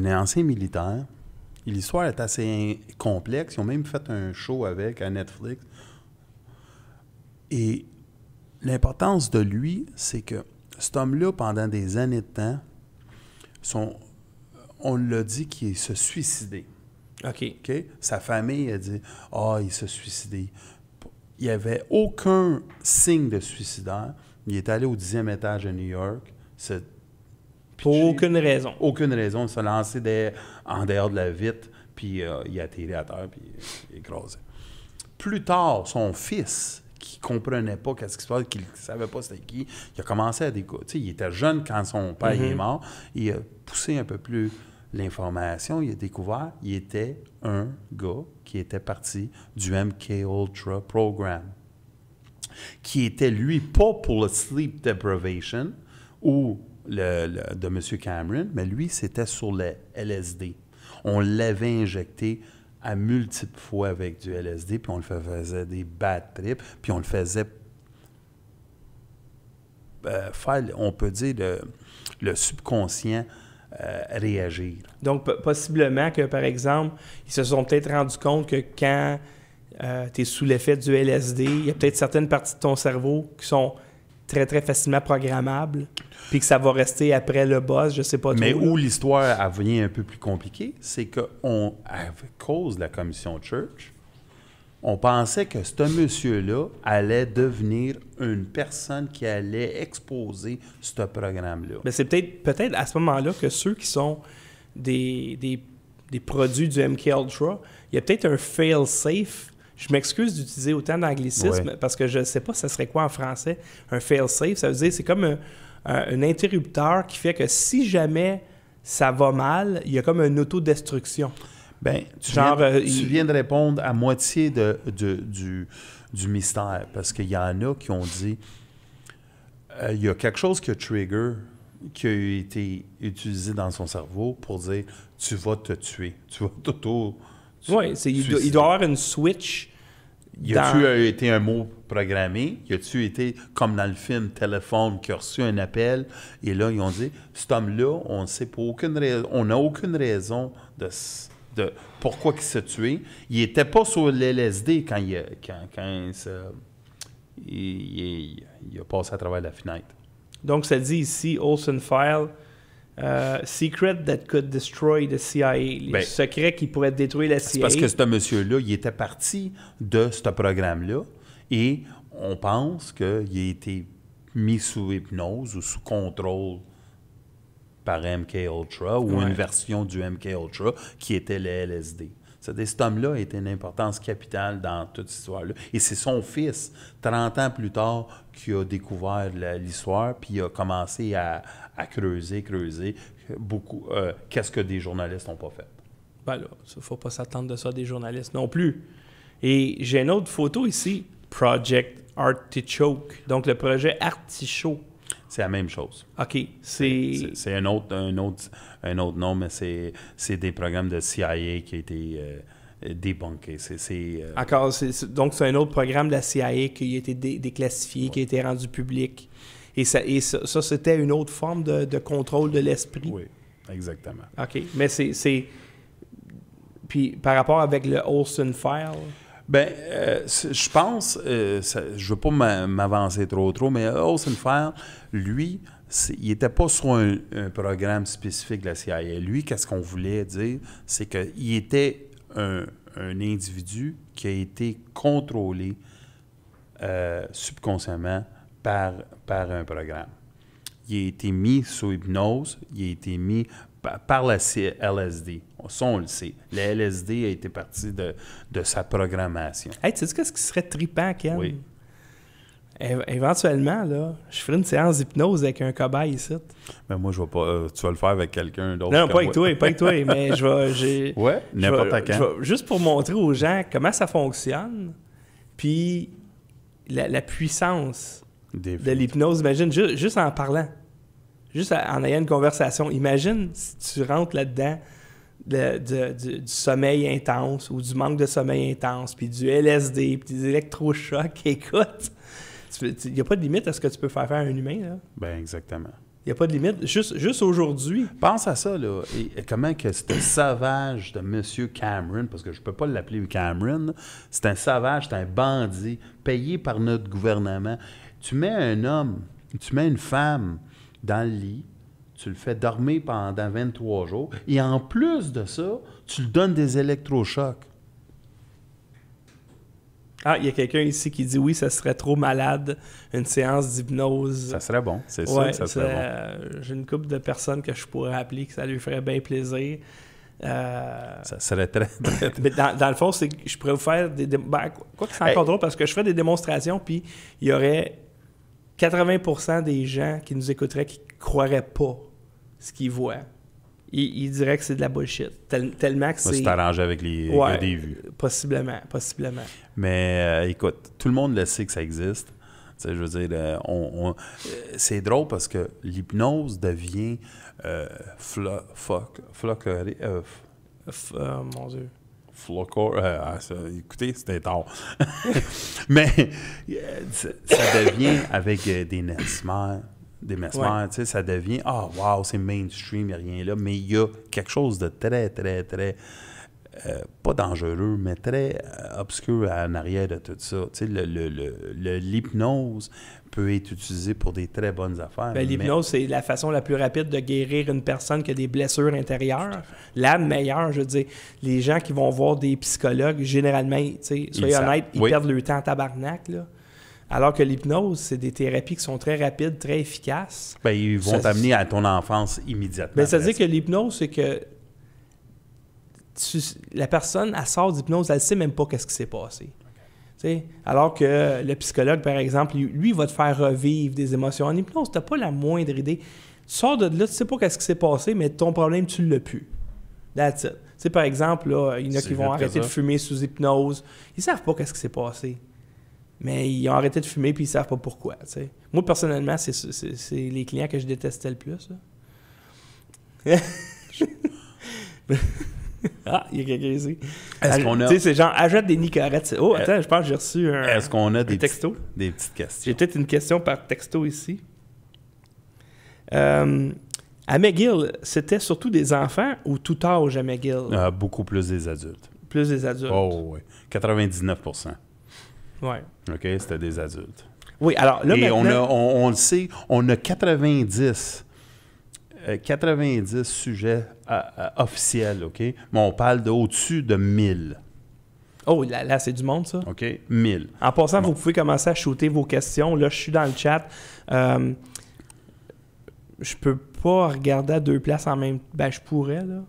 ancien militaire. L'histoire est assez complexe. Ils ont même fait un show à Netflix. Et l'importance de lui, c'est que cet homme-là, pendant des années de temps, on l'a dit qu'il se suicidait. OK. Sa famille a dit « Ah, il s'est suicidé ». Il n'y avait aucun signe de suicidaire. Il est allé au 10e étage de New York. Pour aucune raison. Aucune raison. Il s'est lancé en dehors de la vitre, puis il a atterri à terre, puis il est écrasé. Plus tard, son fils, qui ne comprenait pas qu'est-ce qui se passe, qui ne savait pas c'était qui, il a commencé à découvrir. Il était jeune quand son père est mort. Il a poussé un peu plus l'information. Il a découvert qu'il était un gars qui était parti du MK Ultra Program, qui était, lui, pas pour le sleep deprivation ou de M. Cameron, mais lui, c'était sur le LSD. On l'avait injecté à multiples fois avec du LSD, puis on le faisait des bad trips, puis on le faisait faire, on peut dire, le subconscient réagir. Donc, possiblement que, par exemple, ils se sont peut-être rendus compte que quand tu es sous l'effet du LSD, il y a peut-être certaines parties de ton cerveau qui sont très, très facilement programmables, puis que ça va rester après le boss, je sais pas trop. Mais où l'histoire devient un peu plus compliquée, c'est qu'à cause de la commission Church, on pensait que ce monsieur-là allait devenir une personne qui allait exposer ce programme-là. Mais c'est peut-être à ce moment-là que ceux qui sont des produits du MK Ultra, il y a peut-être un fail-safe. Je m'excuse d'utiliser autant d'anglicisme parce que je ne sais pas ça serait quoi en français. Un fail-safe, ça veut dire c'est comme un interrupteur qui fait que si jamais ça va mal, il y a comme une autodestruction. Bien, tu viens de répondre à moitié du mystère, parce qu'il y en a qui ont dit il y a quelque chose qui a trigger, qui a été utilisé dans son cerveau pour dire tu vas te tuer, tu vas oui, il doit y avoir une switch. Y a-tu été un mot programmé? Y a-tu été, comme dans le film Téléphone, qui a reçu un appel, et là, ils ont dit, cet homme-là, on ne sait pour aucune raison, on n'a aucune raison de pourquoi il s'est tué. Il n'était pas sur l'LSD quand il a passé à travers la fenêtre. Donc, ça dit ici, Olsen File, Secret that could destroy the CIA. Les secrets qui pourraient détruire la CIA. C'est parce que ce monsieur-là, il était parti de ce programme-là et on pense qu'il a été mis sous hypnose ou sous contrôle par MK Ultra ou une version du MK Ultra qui était le LSD. C'est-à-dire, cet homme-là a été une importance capitale dans toute cette histoire-là. Et c'est son fils, 30 ans plus tard, qui a découvert l'histoire, puis il a commencé à creuser beaucoup. Qu'est-ce que des journalistes n'ont pas fait? Ben là, il ne faut pas s'attendre de ça des journalistes non plus. Et j'ai une autre photo ici, Project Artichoke, donc le projet Artichaut. C'est la même chose. OK. C'est un autre nom, mais c'est des programmes de CIA qui ont été débunkés. Encore, donc c'est un autre programme de la CIA qui a été déclassifié, qui a été rendu public. Et ça c'était une autre forme de contrôle de l'esprit. Oui, exactement. OK. Mais c'est... Puis par rapport avec le Olsen File... Bien, je pense, je ne veux pas m'avancer trop, mais Olsen File, lui, il n'était pas sur un programme spécifique de la CIA. Lui, qu'est-ce qu'on voulait dire, c'est qu'il était un individu qui a été contrôlé subconsciemment par un programme. Il a été mis sous hypnose, il a été mis par la LSD. Ça, on le sait. Le LSD a été parti de sa programmation. Hey, tu sais qu'est-ce qui serait trippant, Ken? Oui. Éventuellement, là, je ferai une séance d'hypnose avec un cobaye ici. Mais moi, je vais pas. Tu vas le faire avec quelqu'un d'autre. Non, pas avec toi, mais je vais. Ouais, n'importe quand. Juste pour montrer aux gens comment ça fonctionne, puis la puissance de l'hypnose. Imagine, juste en parlant, juste en ayant une conversation. Imagine si tu rentres là-dedans du sommeil intense ou du manque de sommeil intense, puis du LSD, puis des électrochocs. Écoute, il n'y a pas de limite à ce que tu peux faire à un humain, là. Ben exactement. Il n'y a pas de limite. Juste aujourd'hui. Pense à ça, là. Et comment que c'était sauvage de M. Cameron, parce que je ne peux pas l'appeler Cameron, c'est un sauvage, c'est un bandit, payé par notre gouvernement. Tu mets un homme, tu mets une femme dans le lit, tu le fais dormir pendant 23 jours, et en plus de ça, tu lui donnes des électrochocs. Ah, il y a quelqu'un ici qui dit oui, ça serait trop malade, une séance d'hypnose. Ça serait bon, c'est ouais, sûr que ça serait bon. J'ai une couple de personnes que je pourrais appeler, que ça lui ferait bien plaisir. Ça serait très... Mais dans le fond, c'est que je pourrais vous faire des... quoi que c'est encore drôle, parce que je fais des démonstrations, puis il y aurait 80% des gens qui nous écouteraient qui ne croiraient pas ce qu'ils voient. Ils diraient que c'est de la bullshit. Tellement que c'est... C'est arrangé avec les gars des vues. Possiblement. Mais écoute, tout le monde le sait que ça existe. Tu sais, je veux dire, c'est drôle parce que l'hypnose devient mon Dieu. Écoutez, c'était tard. Mais ça devient avec des mesmères. Des mesmères, tu sais, ça devient « Ah, wow, c'est mainstream, il n'y a rien là », mais il y a quelque chose de très, très, très, pas dangereux, mais très obscur en arrière de tout ça. Tu sais, l'hypnose peut être utilisée pour des très bonnes affaires. L'hypnose, c'est la façon la plus rapide de guérir une personne qui a des blessures intérieures. La meilleure, je veux dire, les gens qui vont voir des psychologues, généralement, tu sais, soyez honnêtes, ils perdent leur temps en tabarnak, là. Alors que l'hypnose, c'est des thérapies qui sont très rapides, très efficaces. Ils vont t'amener à ton enfance immédiatement. Ça veut dire que l'hypnose, c'est que la personne, elle sort d'hypnose, elle ne sait même pas qu'est-ce qui s'est passé. Okay. Alors que le psychologue, par exemple, lui, va te faire revivre des émotions. En hypnose, tu n'as pas la moindre idée. Tu sors de là, tu ne sais pas qu'est-ce qui s'est passé, mais ton problème, tu ne l'as plus. That's it. Tu sais, par exemple, là, il y en a qui vont arrêter de fumer sous hypnose. Ils ne savent pas qu'est-ce qui s'est passé. Mais ils ont arrêté de fumer puis ils ne savent pas pourquoi. T'sais. Moi, personnellement, c'est les clients que je détestais le plus. Ah, il y a quelqu'un ici. Est-ce qu'on a... Tu sais, c'est genre, ajoute des nicorettes. Oh, attends, je pense que j'ai reçu Est-ce qu'on a des texto? Des petites questions. J'ai peut-être une question par texto ici. À McGill, c'était surtout des enfants ou tout âge à McGill? Beaucoup plus des adultes. Plus des adultes? Oh, oui. 99%. Oui. OK, c'était des adultes. Oui, alors là, et maintenant... on le sait, on a 90 sujets officiels, OK? Mais on parle au-dessus de 1000. Oh, là, c'est du monde, ça? OK? 1000. En passant, vous pouvez commencer à shooter vos questions. Là, je suis dans le chat. Je peux pas regarder à deux places en même temps. Ben, je pourrais, là.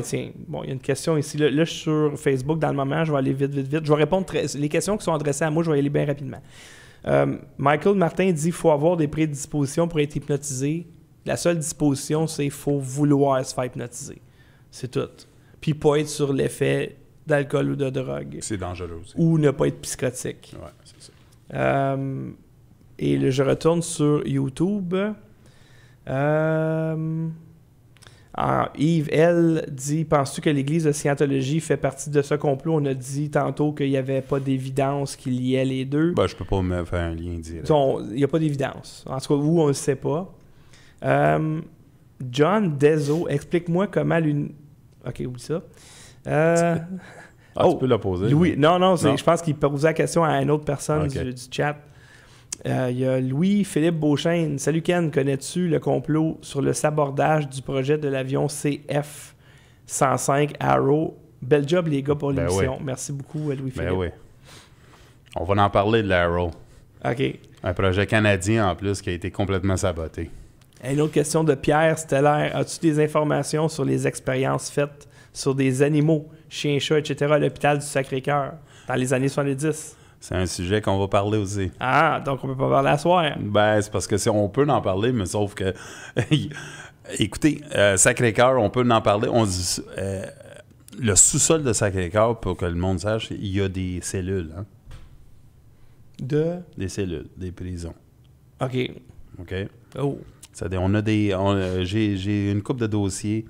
Tiens, bon, il y a une question ici. Là, je suis sur Facebook dans le moment, je vais aller vite. Je vais répondre, les questions qui sont adressées à moi, je vais y aller bien rapidement. Michael Martin dit qu'il faut avoir des prédispositions pour être hypnotisé. La seule disposition, c'est qu'il faut vouloir se faire hypnotiser. C'est tout. Puis pas être sur l'effet d'alcool ou de drogue. C'est dangereux aussi. Ou ne pas être psychotique. Ouais, c'est ça. Et je retourne sur YouTube. Yves, elle dit « Penses-tu que l'Église de Scientologie fait partie de ce complot? » On a dit tantôt qu'il n'y avait pas d'évidence qu'il liait les deux. Ben, je peux pas me faire un lien direct. Il n'y a pas d'évidence. En tout cas, où on ne le sait pas. John Dezo, explique-moi comment OK, oublie ça. Tu peux la poser. Louis, non. Je pense qu'il posait la question à une autre personne du chat. Il y a Louis-Philippe Beauchesne. Salut Ken, connais-tu le complot sur le sabordage du projet de l'avion CF-105 Arrow? Bel job les gars pour l'émission. Oui. Merci beaucoup Louis-Philippe. Ben oui. On va en parler de l'Arrow. OK. Un projet canadien en plus qui a été complètement saboté. Une autre question de Pierre Stellaire. As-tu des informations sur les expériences faites sur des animaux, chiens, chats, etc. à l'hôpital du Sacré-Cœur dans les années 70? C'est un sujet qu'on va parler aussi. Ah, donc on peut pas parler à soir. Ben, c'est parce que on peut en parler, mais sauf que... Écoutez, Sacré-Cœur, on peut en parler. On dit, le sous-sol de Sacré-Cœur, pour que le monde sache, il y a des cellules. Hein? Des cellules, des prisons. OK. Oh. J'ai une couple de dossiers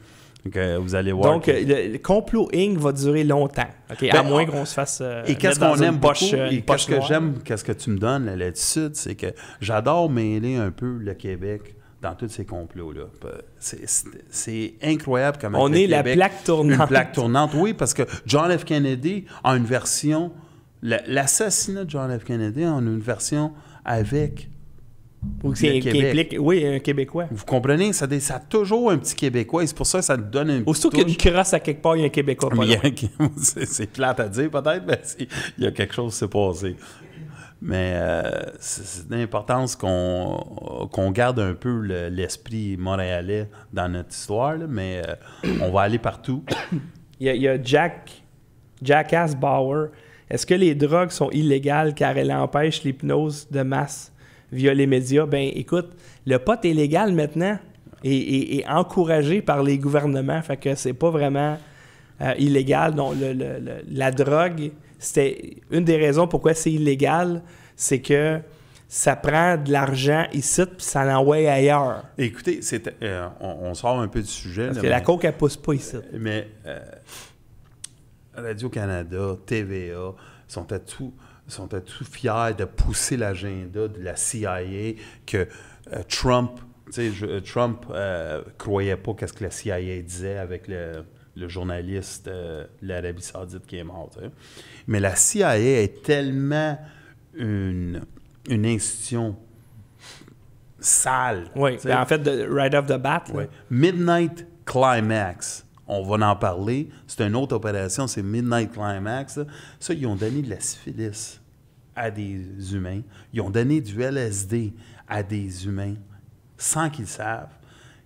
que vous allez voir. Donc, le complot Inc. va durer longtemps. Okay? À moins qu'on se fasse. Et qu'est-ce qu'on aime beaucoup, et qu'est-ce que j'aime, qu'est-ce que tu me donnes, la latitude, c'est que j'adore mêler un peu le Québec dans tous ces complots-là. C'est incroyable comment on est Québec, la plaque tournante. Une plaque tournante, oui, parce que John F. Kennedy a une version. L'assassinat de John F. Kennedy a une version avec Ou qui implique, oui, un Québécois. Vous comprenez? Ça a toujours un petit Québécois et c'est pour ça que ça nous donne un petit Aussitôt qu'il y a une crasse à quelque part, il y a un Québécois. C'est plate à dire peut-être, mais il y a quelque chose qui s'est passé. Mais c'est d'importance qu'on garde un peu l'esprit montréalais dans notre histoire, là, mais on va aller partout. Il y a Jackass Bauer. Est-ce que les drogues sont illégales car elles empêchent l'hypnose de masse via les médias? Ben écoute, le pot est légal maintenant et encouragé par les gouvernements, fait que c'est pas vraiment illégal. Donc la drogue, c'était une des raisons pourquoi c'est illégal, c'est que ça prend de l'argent ici puis ça l'envoie ailleurs. Écoutez, on sort un peu du sujet. Parce que la coke, elle pousse pas ici. Mais Radio-Canada, TVA sont à tout fiers de pousser l'agenda de la CIA que Trump, croyait pas qu'est-ce que la CIA disait avec le journaliste de l'Arabie Saoudite qui est mort. T'sais. Mais la CIA est tellement une institution sale. Oui, en fait, right off the bat. Oui. Midnight Climax, on va en parler. C'est une autre opération, c'est Midnight Climax. Là. Ça, ils ont donné de la syphilis à des humains. Ils ont donné du LSD à des humains sans qu'ils savent.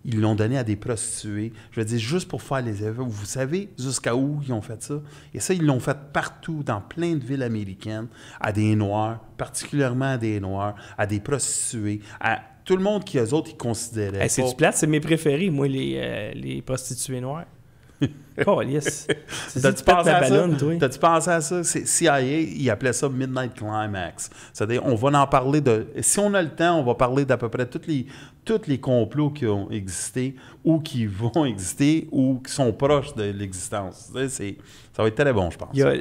Ils l'ont donné à des prostituées. Je veux dire, juste pour faire les effets. Vous savez jusqu'à où ils ont fait ça? Et ça, ils l'ont fait partout, dans plein de villes américaines, à des Noirs, particulièrement à des Noirs, à des prostituées, à tout le monde qui, eux autres, ils considéraient. Hey, c'est-tu plate? C'est mes préférés, moi, les prostituées noires. Oh, yes. T'as-tu pensé à ça? T'as-tu pensé à ça? C'est CIA, ils appelaient ça Midnight Climax. C'est-à-dire, on va en parler de... Si on a le temps, on va parler d'à peu près tous les complots qui ont existé ou qui vont exister ou qui sont proches de l'existence. Ça va être très bon, je pense. Il y a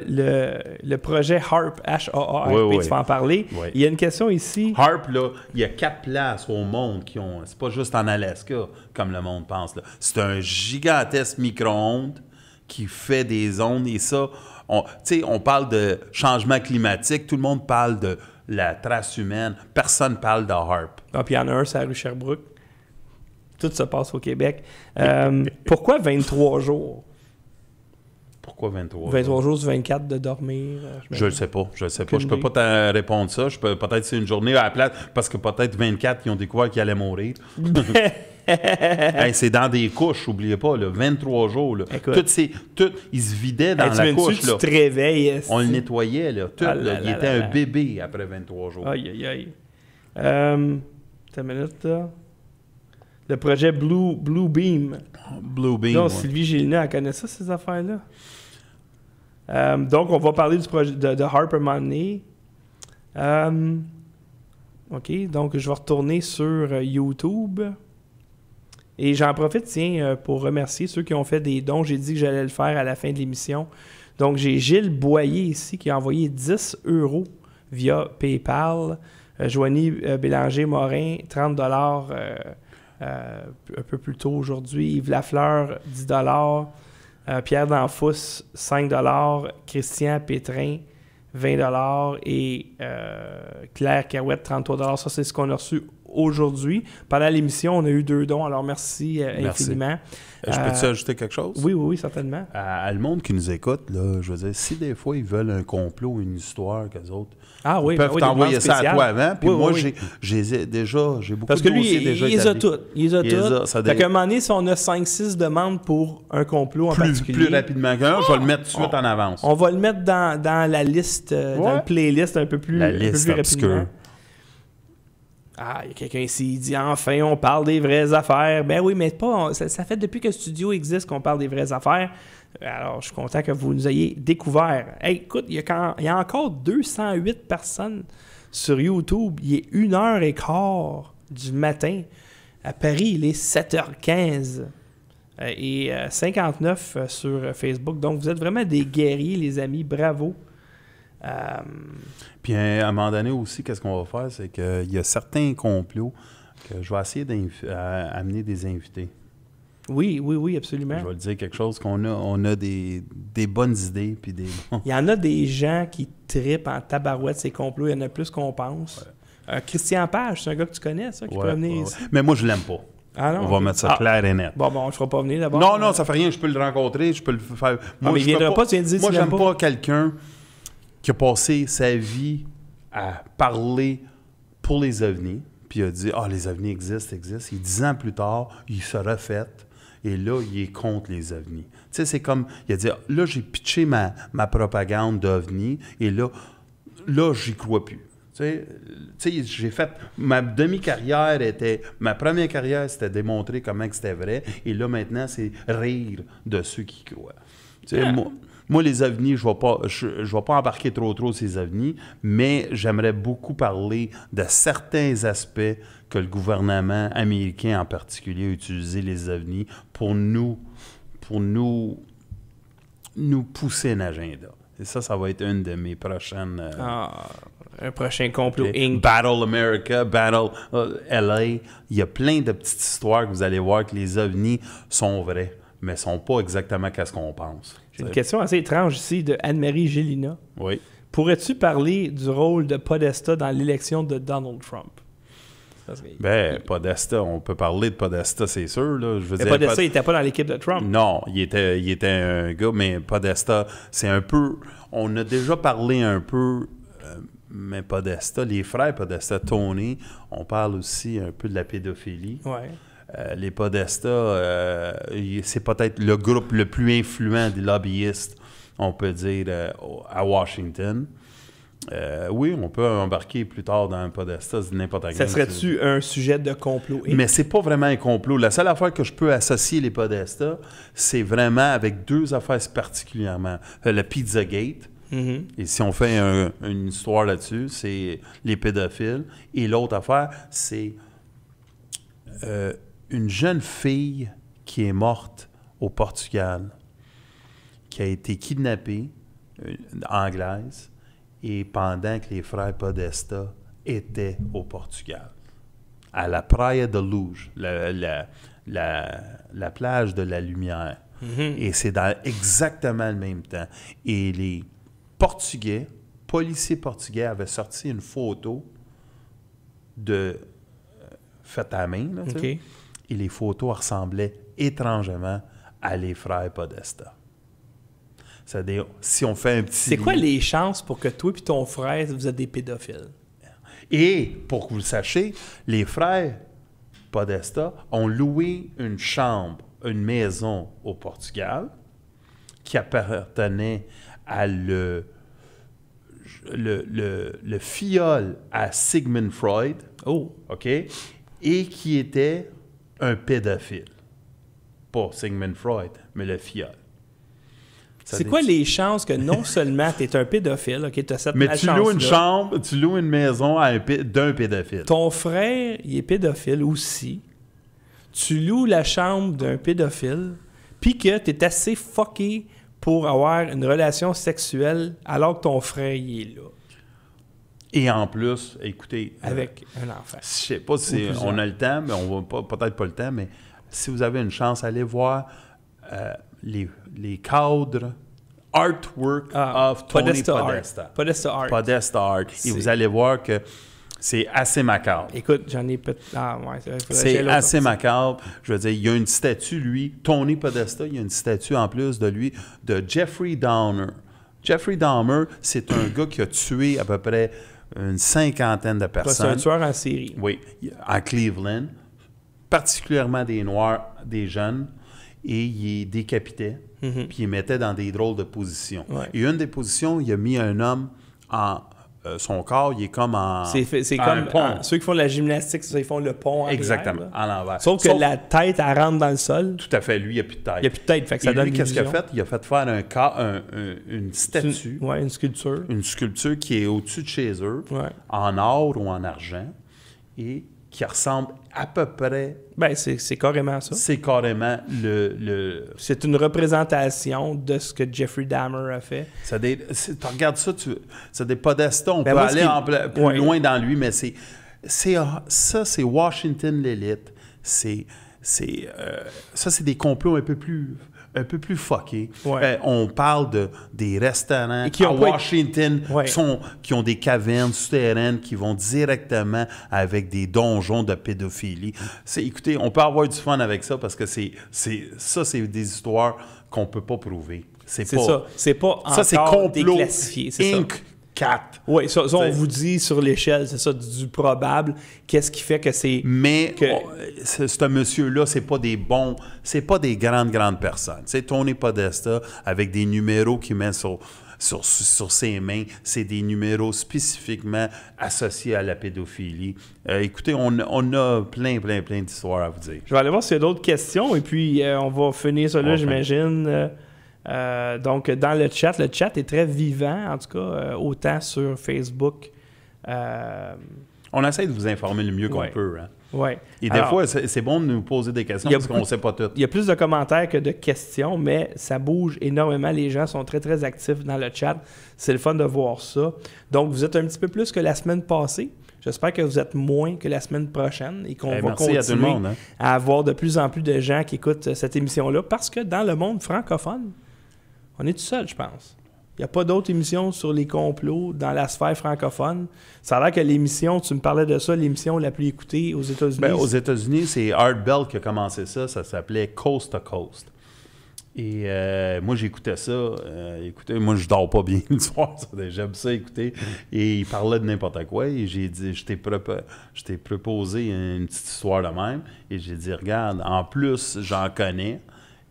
le projet HARP, H-A-A-R-P, oui. tu vas en parler. Oui. Il y a une question ici. HARP, là, il y a 4 places au monde qui ont... C'est pas juste en Alaska, comme le monde pense. Là. C'est un gigantesque micro-ondes qui fait des ondes. Et ça, on parle de changement climatique. Tout le monde parle de la trace humaine. Personne parle de HARP. Ah, puis il y en a un, c'est à rue Sherbrooke. Tout se passe au Québec. Pourquoi 23 jours? Pourquoi 23 jours sur 24 de dormir? Je ne sais pas. Je ne peux pas te répondre ça. Peut-être c'est une journée à la place, parce que peut-être 24, ils ont découvert qu'ils allaient mourir. Hey, c'est dans des couches, n'oubliez pas, là, 23 jours. Là. Ils se vidaient dans la couche. Tu te réveilles. On le nettoyait. Là, il était un bébé après 23 jours. Aïe, aïe, aïe. T'as une minute, là. Le projet Blue Beam. Blue Beam. Donc, Sylvie Gélina, elle connaît ça, ces affaires-là. Donc, on va parler du projet de Harper Money. OK, donc je vais retourner sur YouTube. Et j'en profite, pour remercier ceux qui ont fait des dons. J'ai dit que j'allais le faire à la fin de l'émission. Donc, j'ai Gilles Boyer ici qui a envoyé 10 € via PayPal. Joanie Bélanger-Morin, 30 $. Un peu plus tôt aujourd'hui. Yves Lafleur, 10 $. Pierre Danfous, 5 $. Christian Pétrin, 20 $. Et Claire Carouette, 33 $. Ça, c'est ce qu'on a reçu aujourd'hui. Pendant l'émission, on a eu 2 dons. Alors, merci infiniment. Je peux-tu ajouter quelque chose? Oui, certainement. À le monde qui nous écoute, là, je veux dire, si des fois ils veulent un complot ou une histoire qu'eux autres, ils peuvent t'envoyer ça à toi avant. Puis moi, j'ai beaucoup parce que de dossiers lui, déjà il les a toutes. Fait qu'à un moment donné, si on a 5-6 demandes pour un complot en particulier... Plus rapidement qu'un, je vais le mettre tout de suite en avance. On va le mettre dans la liste, dans le playlist un peu plus rapidement. Ah, il y a quelqu'un ici qui dit « Enfin, on parle des vraies affaires. » Ben oui, mais pas. Ça fait depuis que le studio existe qu'on parle des vraies affaires. Alors, je suis content que vous nous ayez découvert. Hey, écoute, il y a encore 208 personnes sur YouTube. Il est 1h15 du matin. À Paris, il est 7h15. Et 59 sur Facebook. Donc, vous êtes vraiment des guerriers, les amis. Bravo. Puis à un moment donné aussi, qu'est-ce qu'on va faire, c'est qu'il y a certains complots que je vais essayer d'amener des invités. Oui, absolument. Je vais te dire quelque chose on a des bonnes idées. Puis Il y en a des gens qui trippent en tabarouette ces complots. Il y en a plus qu'on pense. Christian Page, c'est un gars que tu connais, ça, qui peut venir ici. Mais moi, je l'aime pas. Ah non, on va mettre ça clair et net. Bon, on ne fera pas venir d'abord. Non, ça fait rien. Je peux le rencontrer, je peux le faire. Moi, mais il viendra pas, tu viens de dire moi, tu j'aime l'aimes pas quelqu'un qui a passé sa vie à parler pour les ovnis, puis il a dit « Ah, les ovnis existent. » Et 10 ans plus tard, il se refait, et là, il est contre les ovnis. Tu sais, c'est comme, il a dit « Là, j'ai pitché ma propagande d'ovnis, et là, j'y crois plus. » Tu sais, j'ai fait... Ma première carrière, c'était démontrer comment c'était vrai, et là, maintenant, c'est rire de ceux qui croient. Tu sais, moi, les ovnis, je ne vais pas embarquer trop ces ovnis, mais j'aimerais beaucoup parler de certains aspects que le gouvernement américain en particulier a utilisé les ovnis pour nous pousser un agenda. Et ça va être une de mes prochaines... un prochain complot Inc. Battle America, Battle LA. Il y a plein de petites histoires que vous allez voir que les ovnis sont vrais, mais ne sont pas exactement ce qu'on pense. J'ai une question assez étrange ici de Anne-Marie Gélina. Oui. Pourrais-tu parler du rôle de Podesta dans l'élection de Donald Trump? Podesta, on peut parler de Podesta, c'est sûr. Là. Je veux dire, Podesta, il n'était pas dans l'équipe de Trump. Non, il était un gars, mais Podesta, c'est un peu... On a déjà parlé un peu... mais Podesta, les frères Podesta, Tony, on parle aussi un peu de la pédophilie. Ouais. Les Podesta, c'est peut-être le groupe le plus influent des lobbyistes, on peut dire, à Washington. Oui, on peut embarquer plus tard dans un Podesta, n'importe quel. Ça serait-tu un sujet de complot? Mais c'est pas vraiment un complot. La seule affaire que je peux associer les Podesta, c'est vraiment avec deux affaires particulièrement. Le Pizzagate. Mm-hmm. Et si on fait une histoire là-dessus, c'est les pédophiles. Et l'autre affaire, c'est une jeune fille qui est morte au Portugal, qui a été kidnappée, anglaise, et pendant que les frères Podesta étaient au Portugal, à la Praia de Luz, la plage de la lumière. Mm-hmm. Et c'est dans exactement le même temps. Et les policiers portugais avaient sorti une photo faite à la main, là, okay. Et les photos ressemblaient étrangement à les frères Podesta. C'est-à-dire, si on fait un petit... C'est quoi les chances pour que toi et ton frère, vous êtes des pédophiles? Et, pour que vous le sachiez, les frères Podesta ont loué une chambre, une maison au Portugal qui appartenait à le filleul à Sigmund Freud, OK, et qui était un pédophile. Pas Sigmund Freud, mais le filleul. C'est quoi les chances que non seulement tu es un pédophile, OK, tu as cette mais tu loues une chambre, tu loues une maison d'un pédophile. Ton frère, il est pédophile aussi. Tu loues la chambre d'un pédophile, puis que tu es assez fucké pour avoir une relation sexuelle alors que ton frère, il est là. Et en plus, écoutez... Avec un enfant. Je sais pas si on a le temps, mais on va peut-être pas le temps, mais si vous avez une chance, allez voir les cadres artwork of Tony Podesta. Podesta Art. Podesta Art. Et vous allez voir que c'est assez macabre. Écoute, j'en ai peut-être... c'est assez macabre. Je veux dire, il y a une statue, lui, Tony Podesta, il y a une statue en plus de lui, de Jeffrey Dahmer. Jeffrey Dahmer, c'est un gars qui a tué à peu près une 50aine de personnes. C'est un tueur en série. Oui, à Cleveland, particulièrement des Noirs, des jeunes, et il décapitait, puis il mettait dans des drôles de positions. Ouais. Et une des positions, il a mis un homme en... son corps, il est comme en... C'est comme pont. Ceux qui font de la gymnastique, ils font le pont en exactement, arrière, en l'envers. Sauf que la tête, elle rentre dans le sol. Tout à fait. Lui, il n'y a plus de tête. Il n'y a plus de tête, fait que ça donne lui, qu'est-ce qu'il a fait? Il a fait faire une statue. Une sculpture. Une sculpture qui est au-dessus de chez eux, en or ou en argent, et qui ressemble à peu près... Ben, c'est carrément ça. C'est carrément C'est une représentation de ce que Jeffrey Dahmer a fait. Tu regardes ça, c'est des Podesta, on peut aller plus loin dans lui, mais ça, c'est Washington l'élite. Ça, c'est des complots un peu plus un peu plus fuckés. Ouais. On parle des restaurants qui à Washington ouais. qui ont des cavernes souterraines qui vont directement avec des donjons de pédophilie. Écoutez, on peut avoir du fun avec ça parce que c'est des histoires qu'on peut pas prouver. C'est ça. C'est pas encore c'est complot déclassifié. C'est Inc. ça. 4. Oui, ça on vous dit sur l'échelle, c'est ça, du probable. Qu'est-ce qui fait que c'est... Mais ce monsieur-là, c'est pas des grandes personnes. Tu sais, Tony Podesta, avec des numéros qu'il met sur ses mains, c'est des numéros spécifiquement associés à la pédophilie. Écoutez, on a plein d'histoires à vous dire. Je vais aller voir s'il y a d'autres questions, et puis on va finir ça là, j'imagine. Donc, dans le chat est très vivant, en tout cas, autant sur Facebook. On essaie de vous informer le mieux qu'on peut. Hein? Oui. Et des fois, c'est bon de nous poser des questions parce qu'on ne sait pas tout. Il y a plus de commentaires que de questions, mais ça bouge énormément. Les gens sont très, très actifs dans le chat. C'est le fun de voir ça. Donc, vous êtes un petit peu plus que la semaine passée. J'espère que vous êtes moins que la semaine prochaine et qu'on va continuer à tout le monde, hein? à avoir de plus en plus de gens qui écoutent cette émission-là parce que dans le monde francophone, on est tout seul, je pense. Il n'y a pas d'autres émissions sur les complots dans la sphère francophone. Ça a l'air que l'émission, tu me parlais de ça, l'émission la plus écoutée aux États-Unis. Aux États-Unis, c'est Art Bell qui a commencé ça. Ça s'appelait Coast to Coast. Et moi, j'écoutais ça. Écoutez, moi, je dors pas bien le soir. J'aime ça écouter. Et il parlait de n'importe quoi. Et j'ai dit, je t'ai proposé une petite histoire de même. Et j'ai dit, regarde, en plus, j'en connais.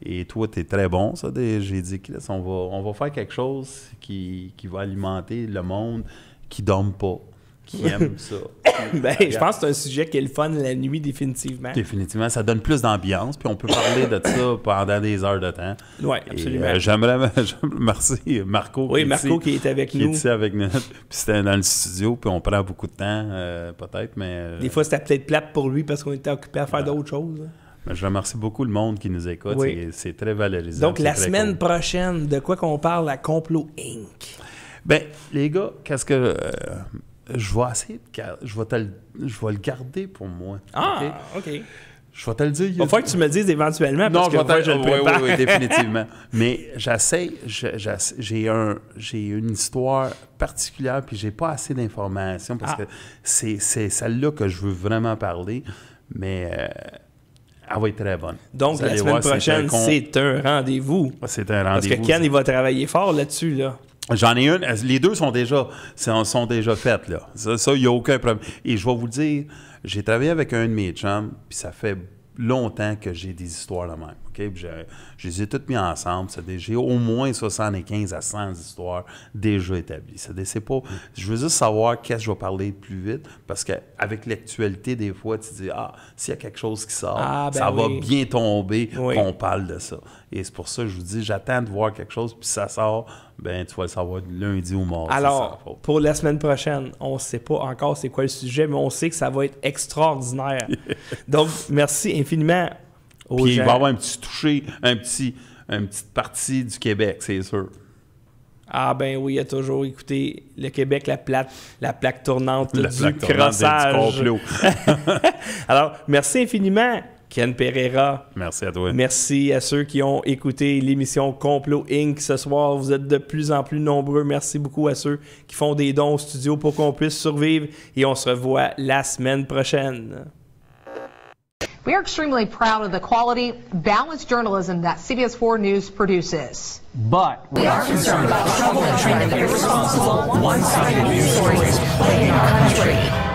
Et toi, tu es très bon, ça. J'ai dit, on va faire quelque chose qui va alimenter le monde qui ne dorme pas, qui aime ça. Je pense que c'est un sujet qui est le fun la nuit, définitivement. Définitivement, ça donne plus d'ambiance, puis on peut parler de ça pendant des heures de temps. Oui, absolument. Merci Marco. Oui, Marco qui est avec nous. Qui est ici avec nous. Puis c'était dans le studio, puis on prend beaucoup de temps, peut-être, mais... Des fois, c'était peut-être plate pour lui parce qu'on était occupé à faire d'autres choses. Je remercie beaucoup le monde qui nous écoute. Oui. C'est très valorisant. Donc, la semaine prochaine, de quoi qu'on parle à Complot Inc? Bien, les gars, qu'est-ce que... je vais essayer je vais le garder pour moi. Ah, OK. Je vais te le dire. Il va falloir que tu me le dises éventuellement parce que je le prépare. Oui, définitivement. Mais j'essaie... J'ai une histoire particulière puis j'ai pas assez d'informations parce que c'est celle-là que je veux vraiment parler. Mais... elle va être très bonne. Donc, la semaine prochaine, c'est un rendez-vous. C'est un rendez-vous. Parce que Ken, il va travailler fort là-dessus, là. J'en ai une. Les deux sont déjà faites, là. Ça, il n'y a aucun problème. Et je vais vous le dire, j'ai travaillé avec un de mes chums, puis ça fait longtemps que j'ai des histoires de même. Okay? Je les ai toutes mis ensemble. J'ai au moins 75 à 100 histoires déjà établies. C'est pas, je veux juste savoir qu'est-ce que je vais parler plus vite, parce qu'avec l'actualité, des fois, tu dis, s'il y a quelque chose qui sort, ça va bien tomber qu'on parle de ça. Et c'est pour ça que je vous dis, j'attends de voir quelque chose, puis ça sort, tu vas le savoir lundi ou mardi. Alors, pour la semaine prochaine, on ne sait pas encore c'est quoi le sujet, mais on sait que ça va être extraordinaire. Donc, merci infiniment aux gens. Puis il va y avoir un petit toucher, une petite partie du Québec, c'est sûr. Ah ben oui, il y a toujours, écoutez, le Québec, la plaque tournante du crossage. Alors, merci infiniment, Ken Pereira. Merci à toi. Merci à ceux qui ont écouté l'émission Complot Inc. ce soir. Vous êtes de plus en plus nombreux. Merci beaucoup à ceux qui font des dons au studio pour qu'on puisse survivre. Et on se revoit la semaine prochaine. We are extremely proud of the quality, balanced journalism that CBS 4 News produces. But we are concerned about the trouble and trend of irresponsible, one-sided news stories plaguing our country.